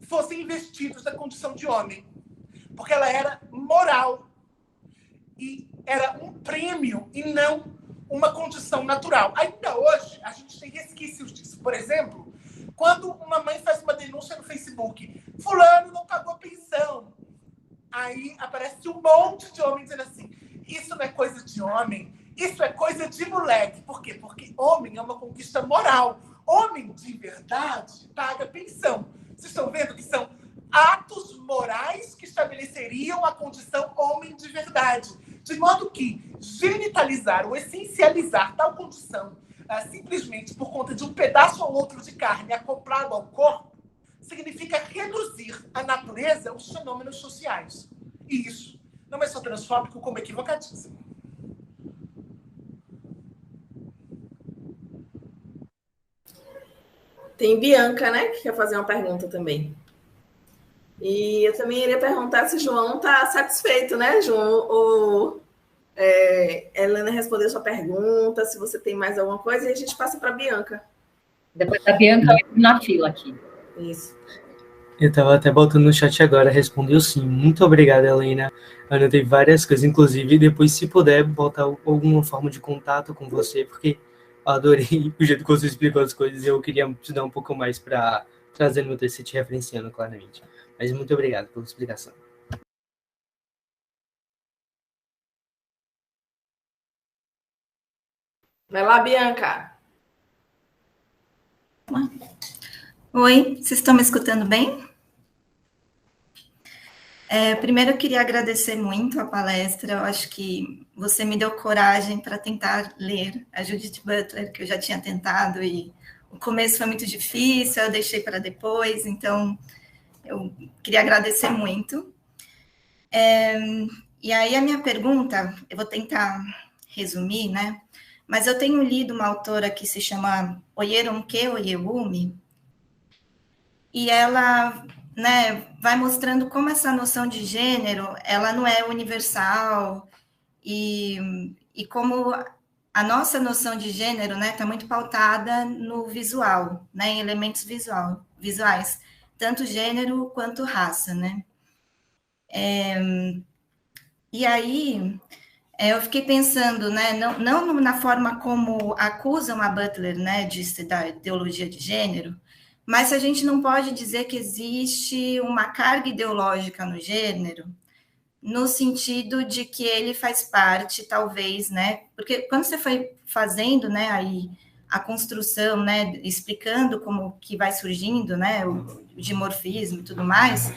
fossem investidos da condição de homem, porque ela era moral e era um prêmio e não uma condição natural. Ainda hoje, a gente tem resquícios disso. Por exemplo, quando uma mãe faz uma denúncia no Facebook, fulano não pagou pensão, aí aparece um monte de homem dizendo assim, isso não é coisa de homem, isso é coisa de moleque. Por quê? Porque homem é uma conquista moral. Homem de verdade paga pensão. Vocês estão vendo que são atos morais que estabeleceriam a condição homem de verdade. De modo que genitalizar ou essencializar tal condição simplesmente por conta de um pedaço ou outro de carne acoplado ao corpo significa reduzir à natureza os fenômenos sociais. E isso não é só transfóbico, como equivocadíssimo. Tem Bianca, né, que quer fazer uma pergunta também. E eu também iria perguntar se o João está satisfeito, né, João? Helena respondeu sua pergunta, se você tem mais alguma coisa, e a gente passa para a Bianca. Depois da Bianca, eu na fila aqui. Isso. Eu estava até voltando no chat agora, respondeu sim. Muito obrigada, Helena. Eu anotei várias coisas, inclusive, depois, se puder, botar alguma forma de contato com você, porque eu adorei o jeito que você explicou as coisas e eu queria te dar um pouco mais para trazer meu texto te referenciando claramente. Mas muito obrigado pela explicação. Vai lá, Bianca. Oi, vocês estão me escutando bem? Primeiro, eu queria agradecer muito a palestra. Eu acho que você me deu coragem para tentar ler a Judith Butler, que eu já tinha tentado, e o começo foi muito difícil, eu deixei para depois, então eu queria agradecer muito. E aí a minha pergunta, eu vou tentar resumir, né? Mas eu tenho lido uma autora que se chama Oyeronke Oyewumi, e ela né, vai mostrando como essa noção de gênero, ela não é universal, e como a nossa noção de gênero, né, está muito pautada no visual, né, em elementos visuais, tanto gênero quanto raça, né. E aí, eu fiquei pensando, né, não na forma como acusam a Butler, né, de estudar ideologia de gênero, mas a gente não pode dizer que existe uma carga ideológica no gênero, no sentido de que ele faz parte, talvez, né, porque quando você foi fazendo, né, aí a construção, né, explicando como que vai surgindo, né, o dimorfismo e tudo mais,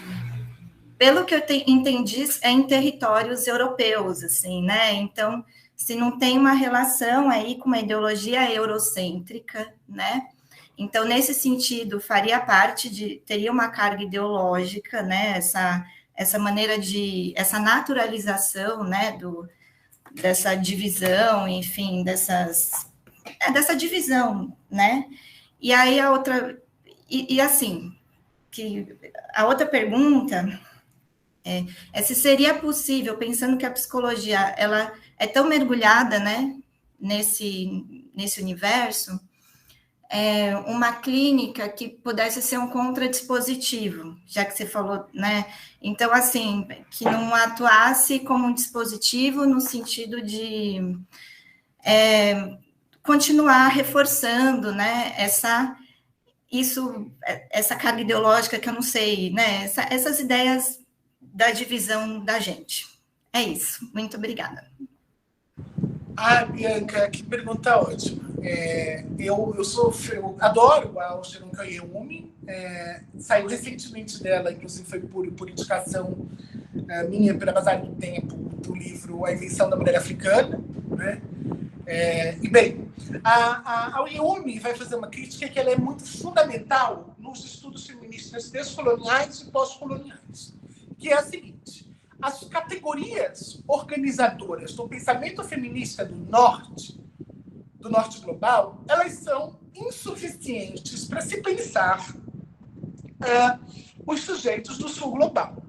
pelo que eu entendi, é em territórios europeus, assim, né, então, se não tem uma relação aí com uma ideologia eurocêntrica, né, então, nesse sentido, faria parte teria uma carga ideológica, né, essa maneira essa naturalização, né, dessa divisão, enfim, dessa divisão, né, e aí a outra, assim, que a outra pergunta é se seria possível, pensando que a psicologia, ela é tão mergulhada, né, nesse universo, uma clínica que pudesse ser um contradispositivo, já que você falou, né? Então, assim, que não atuasse como um dispositivo no sentido de continuar reforçando, né? Essa carga ideológica que eu não sei, né? Essas ideias da divisão da gente. É isso. Muito obrigada. Bianca, que pergunta ótima. Eu adoro a Oshirun Kayehumi. Saiu recentemente dela, inclusive foi por indicação minha pela Bazar do Tempo, do livro A Invenção da Mulher Africana, né? E bem, a Oyeyumi vai fazer uma crítica que ela é muito fundamental nos estudos feministas descoloniais e pós-coloniais, que é a seguinte: as categorias organizadoras do pensamento feminista do norte global, elas são insuficientes para se pensar os sujeitos do sul global.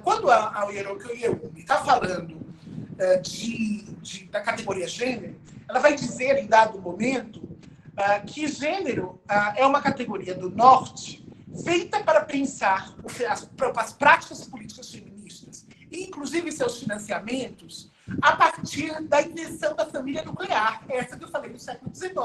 Quando a Oyeyumi está falando da categoria gênero, ela vai dizer, em dado momento, que gênero é uma categoria do norte feita para pensar as práticas políticas feministas, e inclusive seus financiamentos, a partir da invenção da família nuclear, essa que eu falei no século XIX.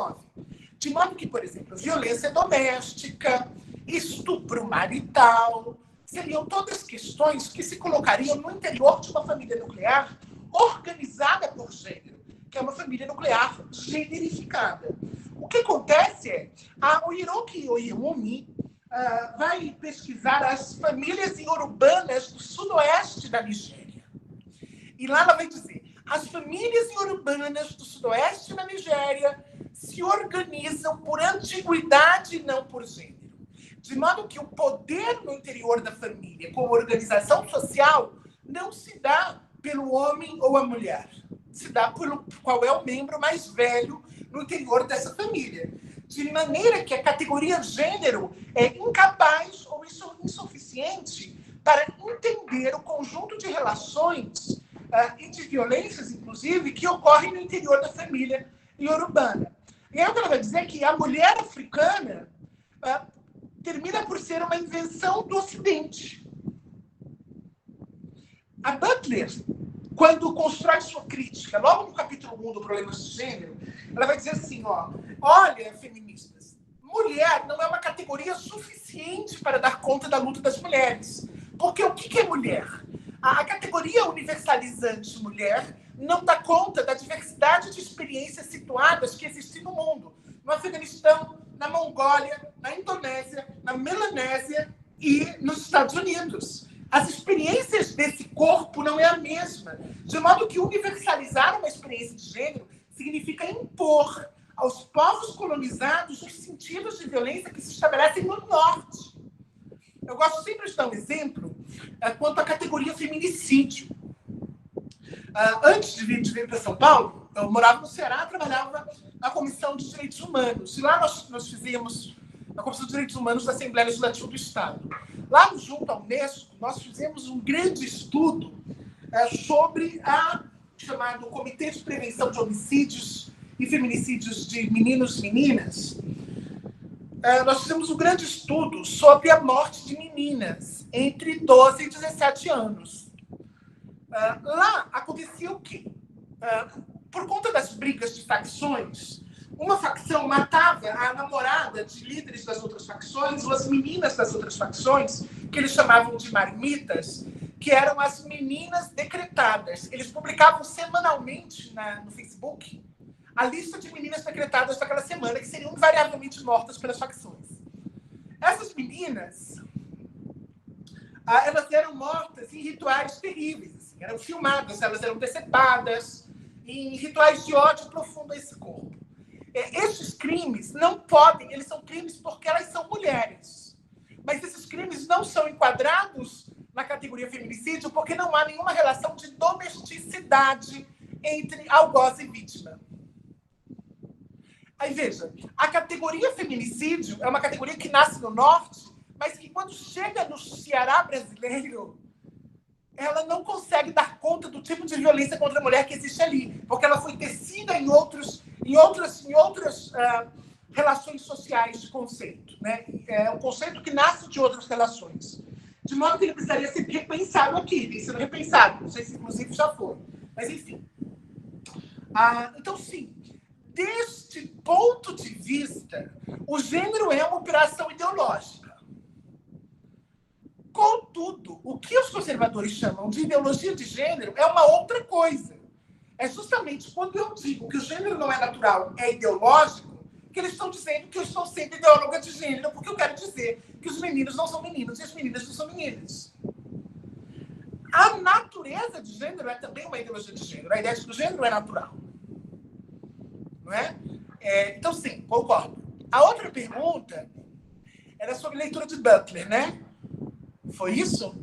De modo que, por exemplo, violência doméstica, estupro marital, seriam todas questões que se colocariam no interior de uma família nuclear organizada por gênero, que é uma família nuclear generificada. O que acontece é a Hiroki Oyeyumi vai pesquisar as famílias urbanas do sudoeste da Nigéria. E lá ela vai dizer: as famílias urbanas do sudoeste da Nigéria se organizam por antiguidade e não por gênero. De modo que o poder no interior da família, como organização social, não se dá pelo homem ou a mulher. Se dá pelo qual é o membro mais velho no interior dessa família. De maneira que a categoria gênero é incapaz ou insuficiente para entender o conjunto de relações e de violências, inclusive, que ocorrem no interior da família iorubana. E aí ela vai dizer que a mulher africana termina por ser uma invenção do Ocidente. A Butler, quando constrói sua crítica, logo no capítulo 1 do Problemas de Gênero, ela vai dizer assim, olha, feministas, mulher não é uma categoria suficiente para dar conta da luta das mulheres. Porque o que é mulher? A categoria universalizante mulher não dá conta da diversidade de experiências situadas que existem no mundo. No Afeganistão, na Mongólia, na Indonésia, na Melanésia e nos Estados Unidos. As experiências desse corpo não é a mesma. De modo que universalizar uma experiência de gênero significa impor aos povos colonizados os sentidos de violência que se estabelecem no norte. Eu gosto sempre de dar um exemplo quanto à categoria feminicídio. Antes de vir para São Paulo, eu morava no Ceará, trabalhava na Comissão de Direitos Humanos. E lá nós fizemos a Comissão de Direitos Humanos da Assembleia Legislativa do Estado. Lá no Junto à Unesco, nós fizemos um grande estudo sobre chamado Comitê de Prevenção de Homicídios e Feminicídios de Meninos e Meninas. Nós fizemos um grande estudo sobre a morte de meninas entre 12 e 17 anos. Lá acontecia o quê? Por conta das brigas de facções, uma facção matava a namorada de líderes das outras facções, ou as meninas das outras facções, que eles chamavam de marmitas, que eram as meninas decretadas. Eles publicavam semanalmente no Facebook a lista de meninas decretadas daquela semana, que seriam invariavelmente mortas pelas facções. Essas meninas, elas eram mortas em rituais terríveis, assim, eram filmadas, elas eram decepadas, em rituais de ódio profundo a esse corpo. Estes crimes não podem, eles são crimes porque elas são mulheres. Mas esses crimes não são enquadrados na categoria feminicídio porque não há nenhuma relação de domesticidade entre algoz e vítima. Aí veja, a categoria feminicídio é uma categoria que nasce no norte, mas que quando chega no Ceará brasileiro, ela não consegue dar conta do tipo de violência contra a mulher que existe ali, porque ela foi tecida em outras relações sociais de conceito, né? É um conceito que nasce de outras relações. De modo que ele precisaria ser repensado aqui, tem sido repensado, não sei se inclusive já foi, mas enfim. Então, sim, deste ponto de vista, o gênero é uma operação ideológica. Contudo, o que os conservadores chamam de ideologia de gênero é uma outra coisa. É justamente quando eu digo que o gênero não é natural, é ideológico, que eles estão dizendo que eu estou sendo ideóloga de gênero, porque eu quero dizer que os meninos não são meninos e as meninas não são meninas. A natureza de gênero é também uma ideologia de gênero. A ideia de que o gênero é natural. Não é? Então, sim, concordo. A outra pergunta era sobre leitura de Butler, né? Foi isso?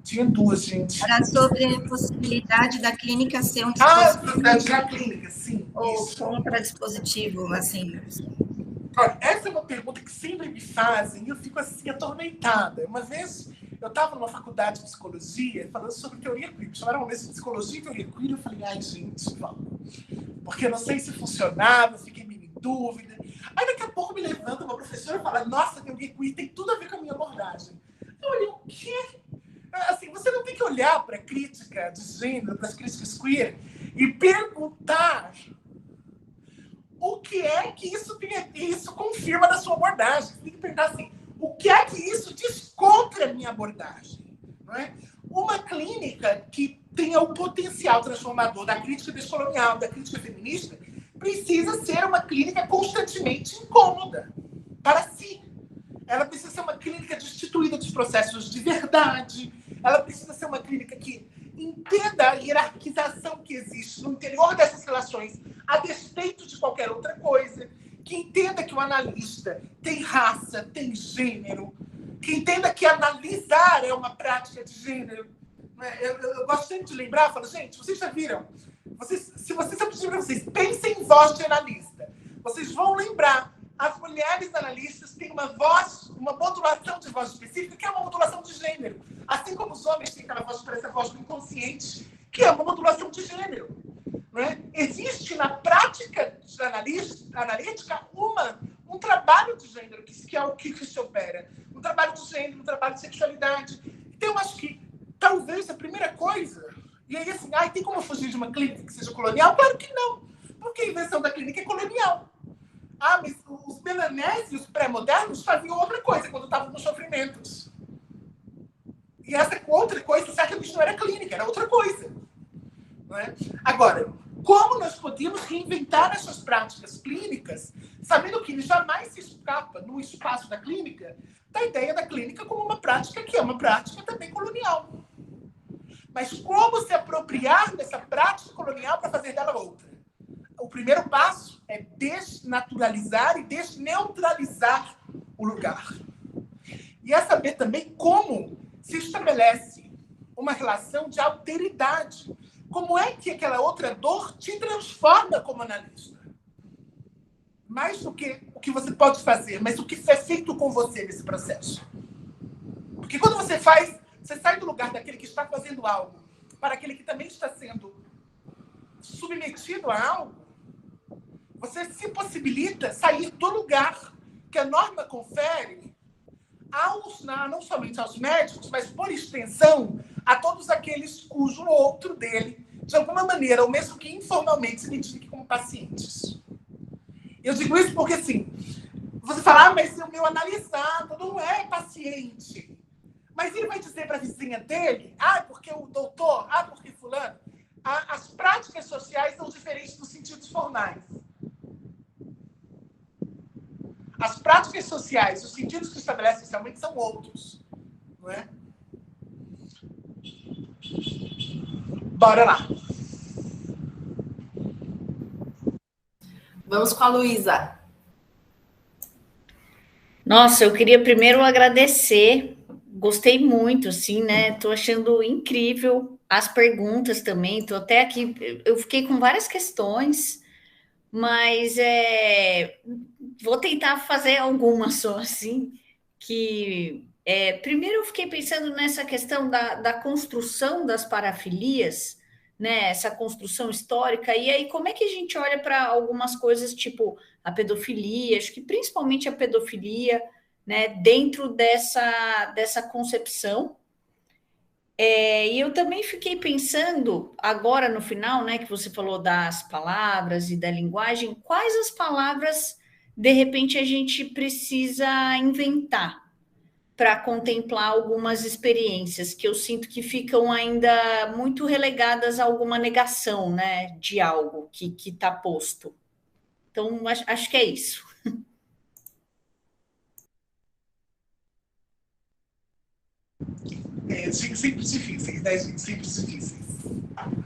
Tinha duas, gente. Era sobre a possibilidade da clínica ser um dispositivo. Da clínica, sim. Ou um dispositivo, assim. Olha, essa é uma pergunta que sempre me fazem e eu fico assim, atormentada. Uma vez eu estava numa faculdade de psicologia falando sobre teoria queer. Chamaram uma vez de psicologia e teoria queer. Eu falei, ai, gente, vamos. Porque eu não sei se funcionava, eu fiquei meio em dúvida. Aí daqui a pouco me levanta uma professora e fala, nossa, teoria queer tem tudo a ver com a minha abordagem. Eu olhei, o quê? Assim, você não tem que olhar para a crítica de gênero, para as críticas queer, e perguntar o que é que isso confirma na sua abordagem. Você tem que perguntar assim, o que é que isso diz contra a minha abordagem? Não é? Uma clínica que tenha o potencial transformador da crítica descolonial, da crítica feminista, precisa ser uma clínica constantemente incômoda para si. Ela precisa ser uma clínica destituída dos processos de verdade. Ela precisa ser uma clínica que entenda a hierarquização que existe no interior dessas relações, a despeito de qualquer outra coisa. Que entenda que o analista tem raça, tem gênero. Que entenda que analisar é uma prática de gênero. Eu gosto sempre de lembrar, falo, gente, vocês já viram? Se eu pedir para vocês, pensem em voz de analista. Vocês vão lembrar. As mulheres analistas têm uma modulação de voz específica, que é uma modulação de gênero. Assim como os homens têm aquela voz, parece a voz do inconsciente, que é uma modulação de gênero. Não é? Existe na prática analítica um trabalho de gênero, que é o que se opera. Um trabalho de gênero, um trabalho de sexualidade. Então, eu acho que talvez a primeira coisa... E aí, assim, tem como fugir de uma clínica que seja colonial? Claro que não. Porque a invenção da clínica é colonial. Mas os melanésios pré-modernos faziam outra coisa quando estavam nos sofrimentos. E essa outra coisa certamente não era clínica, era outra coisa. Não é? Agora, como nós podíamos reinventar essas práticas clínicas, sabendo que ele jamais se escapa no espaço da clínica, da ideia da clínica como uma prática que é uma prática também colonial. Mas como se apropriar dessa prática colonial para fazer dela outra? O primeiro passo é desnaturalizar e desneutralizar o lugar. E é saber também como se estabelece uma relação de alteridade. Como é que aquela outra dor te transforma como analista? Mais do que o que você pode fazer, mas o que é feito com você nesse processo. Porque quando você sai do lugar daquele que está fazendo algo para aquele que também está sendo submetido a algo, você se possibilita sair do lugar que a norma confere não somente aos médicos, mas, por extensão, a todos aqueles cujo outro dele, de alguma maneira, ou mesmo que informalmente, se identifique como pacientes. Eu digo isso porque, assim, você fala, mas o meu analisado não é paciente. Mas ele vai dizer para a vizinha dele, porque o doutor, porque fulano. As práticas sociais são diferentes dos sentidos formais. As práticas sociais, os sentidos que estabelecem socialmente são outros. Não é? Bora lá. Vamos com a Luísa. Nossa, eu queria primeiro agradecer. Gostei muito, assim, né? Tô achando incrível as perguntas também. Tô até aqui, eu fiquei com várias questões, mas vou tentar fazer algumas só, assim, que... primeiro eu fiquei pensando nessa questão da construção das parafilias, né? Essa construção histórica, e aí como é que a gente olha para algumas coisas, tipo a pedofilia, acho que principalmente a pedofilia, né, dentro dessa concepção. E eu também fiquei pensando, agora no final, né, que você falou das palavras e da linguagem, quais as palavras, de repente, a gente precisa inventar para contemplar algumas experiências que eu sinto que ficam ainda muito relegadas a alguma negação, né, de algo que está posto. Então, acho que é isso. Sempre difíceis, né, gente? Sempre difíceis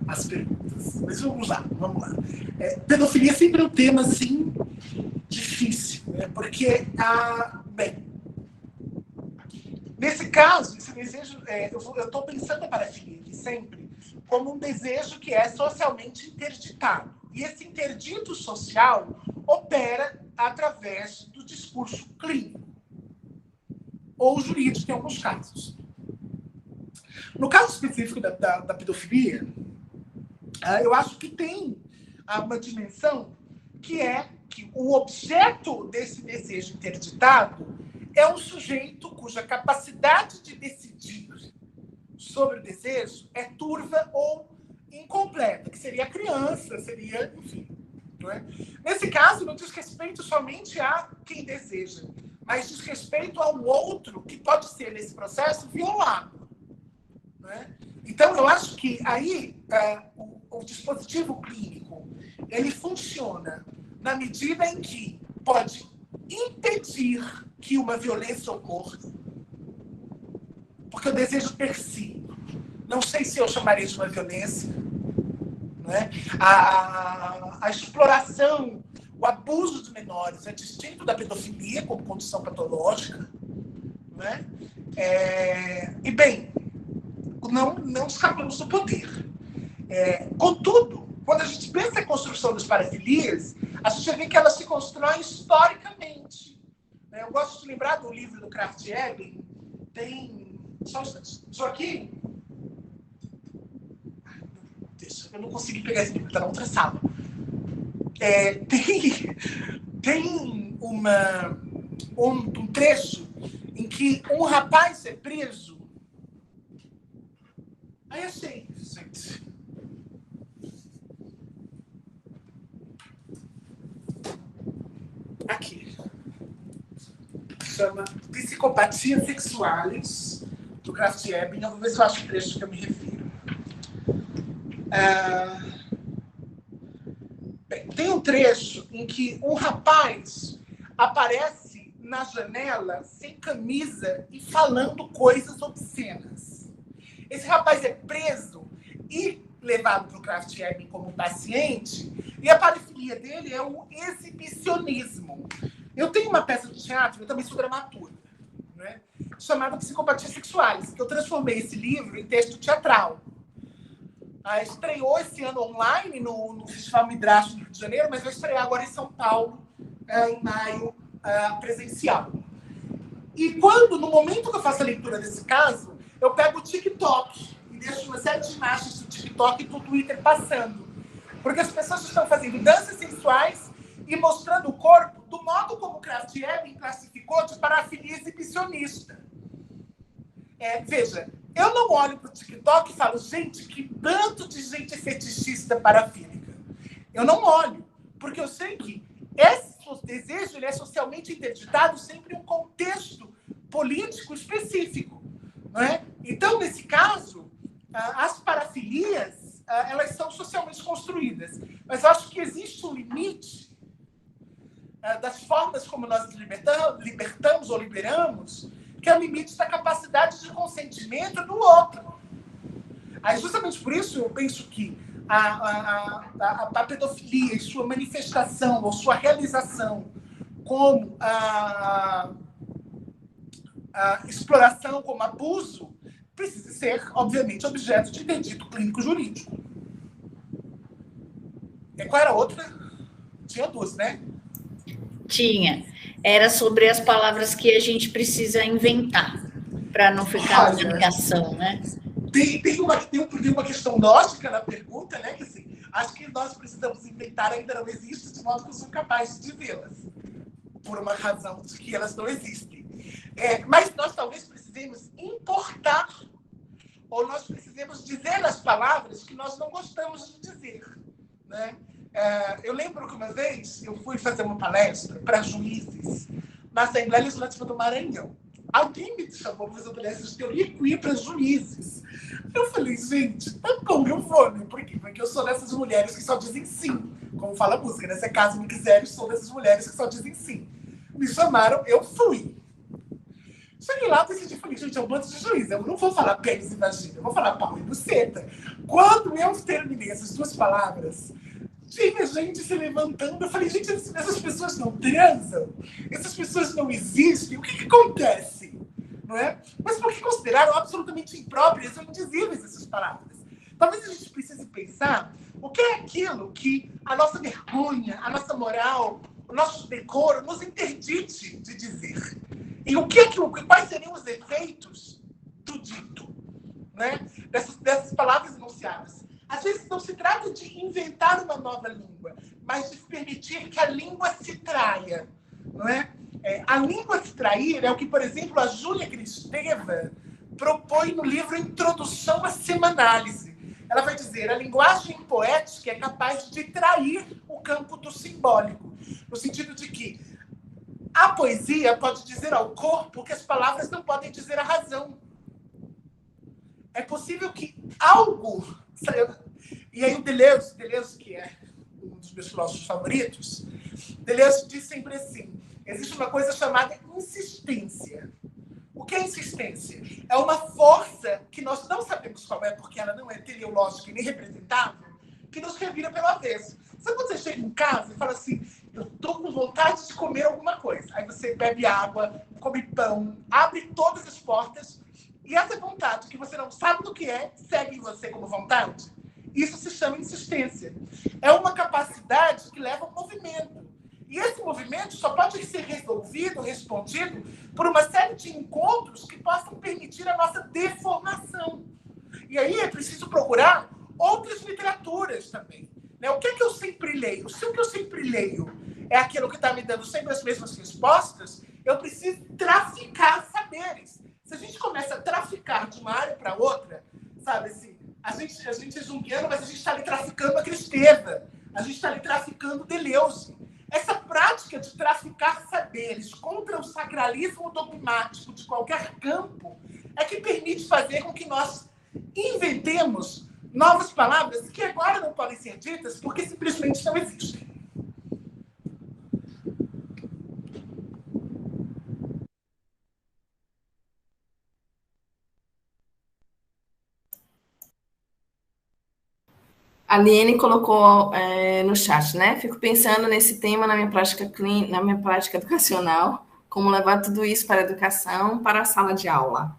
as perguntas. Mas vamos lá. Pedofilia sempre é um tema, assim, difícil, né? Porque, bem, nesse caso, esse desejo, eu estou pensando a parafilia aqui sempre como um desejo que é socialmente interditado. E esse interdito social opera através do discurso clínico ou jurídico, em alguns casos. No caso específico da pedofilia, eu acho que tem uma dimensão que é que o objeto desse desejo interditado é um sujeito cuja capacidade de decidir sobre o desejo é turva ou incompleta, que seria a criança, seria, enfim. Não é? Nesse caso, não diz respeito somente a quem deseja, mas diz respeito ao outro que pode ser, nesse processo, violado. Não é? Então, eu acho que aí o dispositivo clínico ele funciona na medida em que pode impedir que uma violência ocorra, porque o desejo per si, não sei se eu chamaria de uma violência, não é? A exploração, o abuso de menores é distinto da pedofilia como condição patológica, não é? E bem, não escapamos do poder. Contudo, quando a gente pensa em construção das parafilias, a gente vê que elas se constroem historicamente. Eu gosto de lembrar do livro do Krafft-Ebing, tem... Só um instante. Joaquim? Deixa, eu não consegui pegar esse livro, está na outra sala. Tem um trecho em que um rapaz é preso. Aí achei, gente. Aqui. Chama Psicopatias Sexuais, do Krafft-Ebing. Eu vou ver se eu acho o trecho que eu me refiro. Tem um trecho em que um rapaz aparece na janela sem camisa e falando coisas obscenas. Esse rapaz é preso e levado para o Krafft-Ebing como paciente, e a parafilia dele é o exibicionismo. Eu tenho uma peça de teatro, eu também sou dramaturga, né, chamada Psicopatias Sexuais, que eu transformei esse livro em texto teatral. Estreou esse ano online no Festival Midrash no Rio de Janeiro, mas vai estrear agora em São Paulo, em maio, presencial. E quando, no momento que eu faço a leitura desse caso, eu pego o TikTok e deixo uma série de imagens do TikTok e do Twitter passando. Porque as pessoas estão fazendo danças sensuais e mostrando o corpo do modo como Kraft Ebing classificou de parafilia exibicionista. Veja, eu não olho para o TikTok e falo, gente, que bando de gente fetichista parafílica. Eu não olho, porque eu sei que esse desejo ele é socialmente interditado sempre em um contexto político específico. Não é? Então, nesse caso, as parafilias elas são socialmente construídas. Mas eu acho que existe um limite das formas como nós libertamos ou liberamos, que é o limite da capacidade de consentimento do outro. Aí, justamente por isso, eu penso que a pedofilia e sua manifestação ou sua realização como a exploração, como abuso, precisa ser, obviamente, objeto de interdito clínico-jurídico. E qual era a outra? Tinha duas, né? Tinha. Era sobre as palavras que a gente precisa inventar para não ficar na negação, né? Tem uma questão lógica na pergunta, né? Que assim, acho que nós precisamos inventar ainda não existe, de modo que eu sou capaz de dizê-las, por uma razão de que elas não existem. Mas nós talvez precisemos importar, ou nós precisemos dizer as palavras que nós não gostamos de dizer, né? Eu lembro que uma vez eu fui fazer uma palestra para juízes na Assembleia Legislativa do Maranhão. Alguém me chamou para fazer uma palestra de teoria queer para juízes. Eu falei, gente, tá bom, eu vou, né? Por quê? Porque eu sou dessas mulheres que só dizem sim. Como fala a música, né? Se acaso me quiserem, sou dessas mulheres que só dizem sim. Me chamaram, eu fui. Cheguei lá, decidi, falei, gente, é um bando de juízes. Eu não vou falar pênis e vagina, eu vou falar pau e buceta. Quando eu terminei essas duas palavras, tinha gente se levantando. Eu falei, gente, essas pessoas não transam? Essas pessoas não existem? O que acontece? Não é? Mas porque consideraram absolutamente impróprias e indizíveis essas palavras. Talvez a gente precise pensar o que é aquilo que a nossa vergonha, a nossa moral, o nosso decoro nos interdite de dizer. E o que é quais seriam os efeitos do dito, né? Dessas palavras enunciadas. Às vezes não se trata de inventar uma nova língua, mas de permitir que a língua se traia, não é? A língua se trair é o que, por exemplo, a Júlia Kristeva propõe no livro Introdução à Semanálise. Ela vai dizer a linguagem poética é capaz de trair o campo do simbólico, no sentido de que a poesia pode dizer ao corpo que as palavras não podem dizer a razão. É possível que algo... E aí o Deleuze, que é um dos meus filósofos favoritos, Deleuze diz sempre assim, existe uma coisa chamada insistência. O que é insistência? É uma força que nós não sabemos qual é, porque ela não é teleológica e nem representável, que nos revira pelo avesso. Sabe quando você chega em casa e fala assim, eu estou com vontade de comer alguma coisa. Aí você bebe água, come pão, abre todas as portas e essa vontade, que você não sabe do que é, segue em você como vontade. Isso se chama insistência. É uma capacidade que leva ao movimento. E esse movimento só pode ser resolvido, respondido, por uma série de encontros que possam permitir a nossa deformação. E aí é preciso procurar outras literaturas também. O que é que eu sempre leio? Se o que eu sempre leio é aquilo que está me dando sempre as mesmas respostas, eu preciso traficar saberes. Se a gente começa a traficar de uma área para outra, sabe assim, a gente é junguiano, mas a gente está ali traficando a Kristeva, a gente está ali traficando Deleuze. Essa prática de traficar saberes contra o sacralismo dogmático de qualquer campo é que permite fazer com que nós inventemos novas palavras que agora não podem ser ditas porque simplesmente não existem. A Liene colocou no chat, né? Fico pensando nesse tema na minha prática educacional, como levar tudo isso para a educação, para a sala de aula.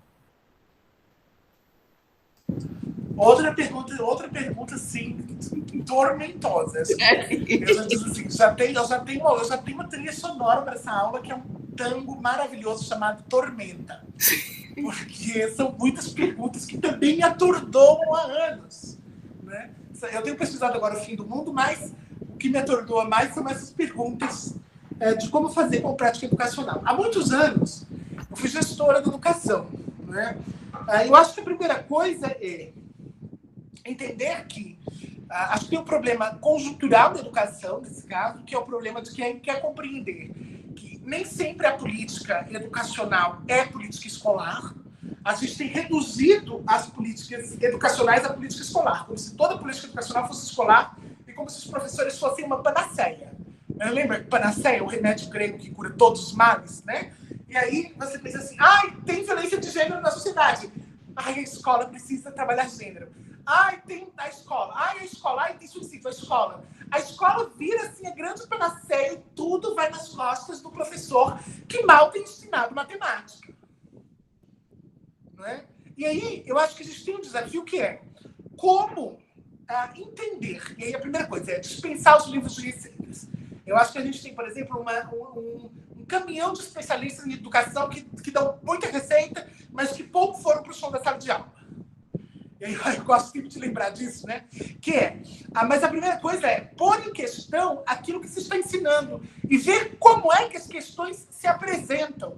Outra pergunta assim, tormentosa. Assim. Eu já disse assim, eu já tenho uma trilha sonora para essa aula que é um tango maravilhoso chamado Tormenta. Porque são muitas perguntas que também me atordoam há anos, né? Eu tenho pesquisado agora o fim do mundo, mas o que me atordoa mais são essas perguntas de como fazer com a prática educacional. Há muitos anos, eu fui gestora de educação, né? Eu acho que a primeira coisa é entender que acho que tem um problema conjuntural da educação, nesse caso, que é o problema de quem quer compreender que nem sempre a política educacional é política escolar. A gente tem reduzido as políticas educacionais à política escolar, como se toda política educacional fosse escolar e como se os professores fossem uma panaceia. Lembra que panaceia é o remédio grego que cura todos os males, né? E aí você pensa assim, tem violência de gênero na sociedade. A escola precisa trabalhar gênero. Tem a escola. A escola. Tem suicídio. A escola vira assim a grande panaceia e tudo vai nas costas do professor que mal tem ensinado matemática. Não é? E aí eu acho que a gente tem um desafio que é como entender. E aí a primeira coisa é dispensar os livros de receitas. Eu acho que a gente tem, por exemplo, um caminhão de especialistas em educação que dão muita receita, mas que pouco foram para o chão da sala de aula. E aí eu gosto sempre de lembrar disso, né? Mas a primeira coisa é pôr em questão aquilo que se está ensinando e ver como é que as questões se apresentam.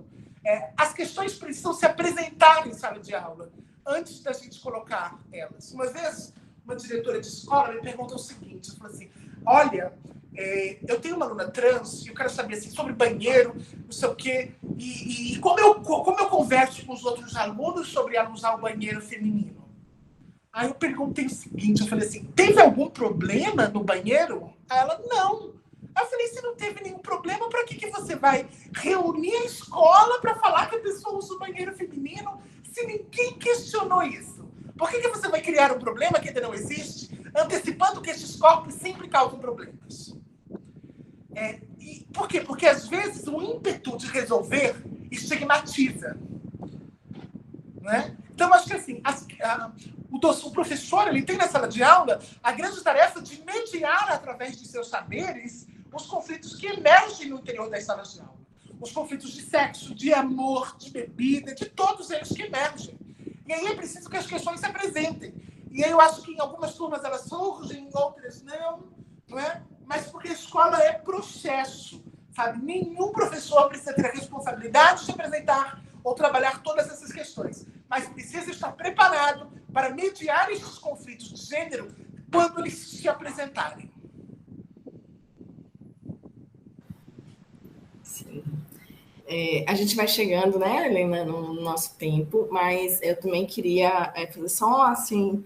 As questões precisam se apresentar em sala de aula antes da gente colocar elas. Uma vez, uma diretora de escola me perguntou o seguinte, ela falou assim, olha, eu tenho uma aluna trans e eu quero saber assim, sobre banheiro, não sei o quê, e como eu converso com os outros alunos sobre ela usar o banheiro feminino. Aí eu perguntei o seguinte, eu falei assim, teve algum problema no banheiro? Aí ela, não. Aí eu falei, se não teve nenhum problema, para que você vai reunir a escola para falar que a pessoa usa o banheiro feminino se ninguém questionou isso? Por que você vai criar um problema que ainda não existe, antecipando que esses corpos sempre causam problemas? Por quê? Porque às vezes o ímpeto de resolver estigmatiza. Não é? Então, acho que assim, o professor ele tem na sala de aula a grande tarefa de mediar, através de seus saberes, os conflitos que emergem no interior das salas de aula. Os conflitos de sexo, de amor, de bebida, de todos eles que emergem. E aí é preciso que as questões se apresentem. E aí eu acho que em algumas turmas elas surgem, em outras não é? Mas porque a escola é processo, sabe? Nenhum professor precisa ter a responsabilidade de apresentar ou trabalhar todas essas questões, mas precisa estar preparado para mediar esses conflitos de gênero quando eles se apresentarem. Sim. A gente vai chegando, né, Helena, no nosso tempo, mas eu também queria fazer só assim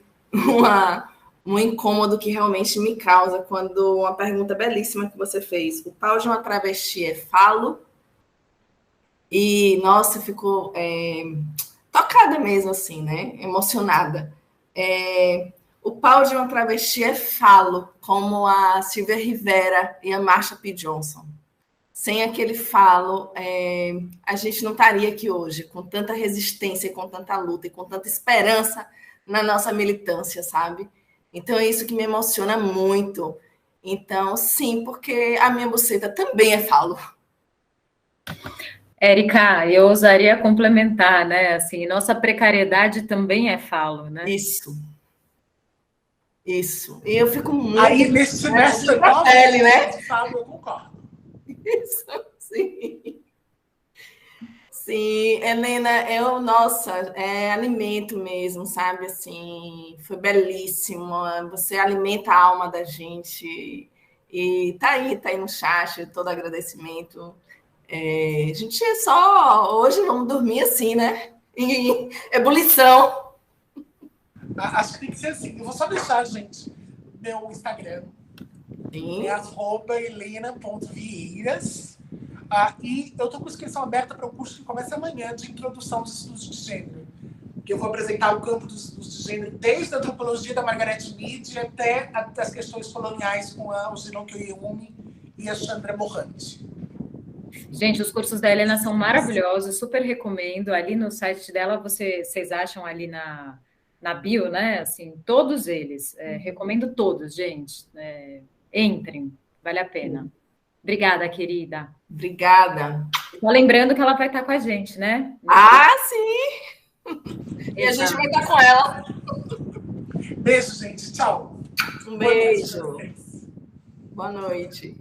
um incômodo que realmente me causa quando uma pergunta belíssima que você fez. O pau de uma travesti é falo? E, nossa, ficou tocada mesmo, assim, né? Emocionada. O pau de uma travesti é falo, como a Silvia Rivera e a Marsha P. Johnson. Sem aquele falo, a gente não estaria aqui hoje, com tanta resistência, com tanta luta e com tanta esperança na nossa militância, sabe? Então, é isso que me emociona muito. Então, sim, porque a minha buceta também é falo. Érica, eu ousaria complementar, né? Assim, nossa precariedade também é falo, né? Isso. E eu fico muito... Aí, nessa nova pele, né? Falo, eu concordo. Isso, sim. Sim, Helena, alimento mesmo, sabe? Assim, foi belíssimo. Você alimenta a alma da gente. E tá aí no chat, todo agradecimento. A gente hoje vamos dormir assim, né? Em ebulição. Acho que tem que ser assim. Eu vou só deixar, gente, meu Instagram. Sim. É @helena.vieiras. E eu estou com inscrição aberta para um curso que começa amanhã de introdução dos estudos de gênero. Que eu vou apresentar o campo dos estudos de gênero desde a antropologia da Margaret Mead até as questões coloniais com o Zinon Kyoyumi e a Chandra Mohanty. Gente, os cursos da Helena são maravilhosos, super recomendo. Ali no site dela, vocês acham ali na bio, né? Assim, todos eles. Recomendo todos, gente. Entrem, vale a pena. Obrigada, querida. Obrigada. Só lembrando que ela vai estar com a gente, né? Ah, sim! E a gente vai estar com ela. Beijo, gente. Tchau. Um beijo. Boa noite.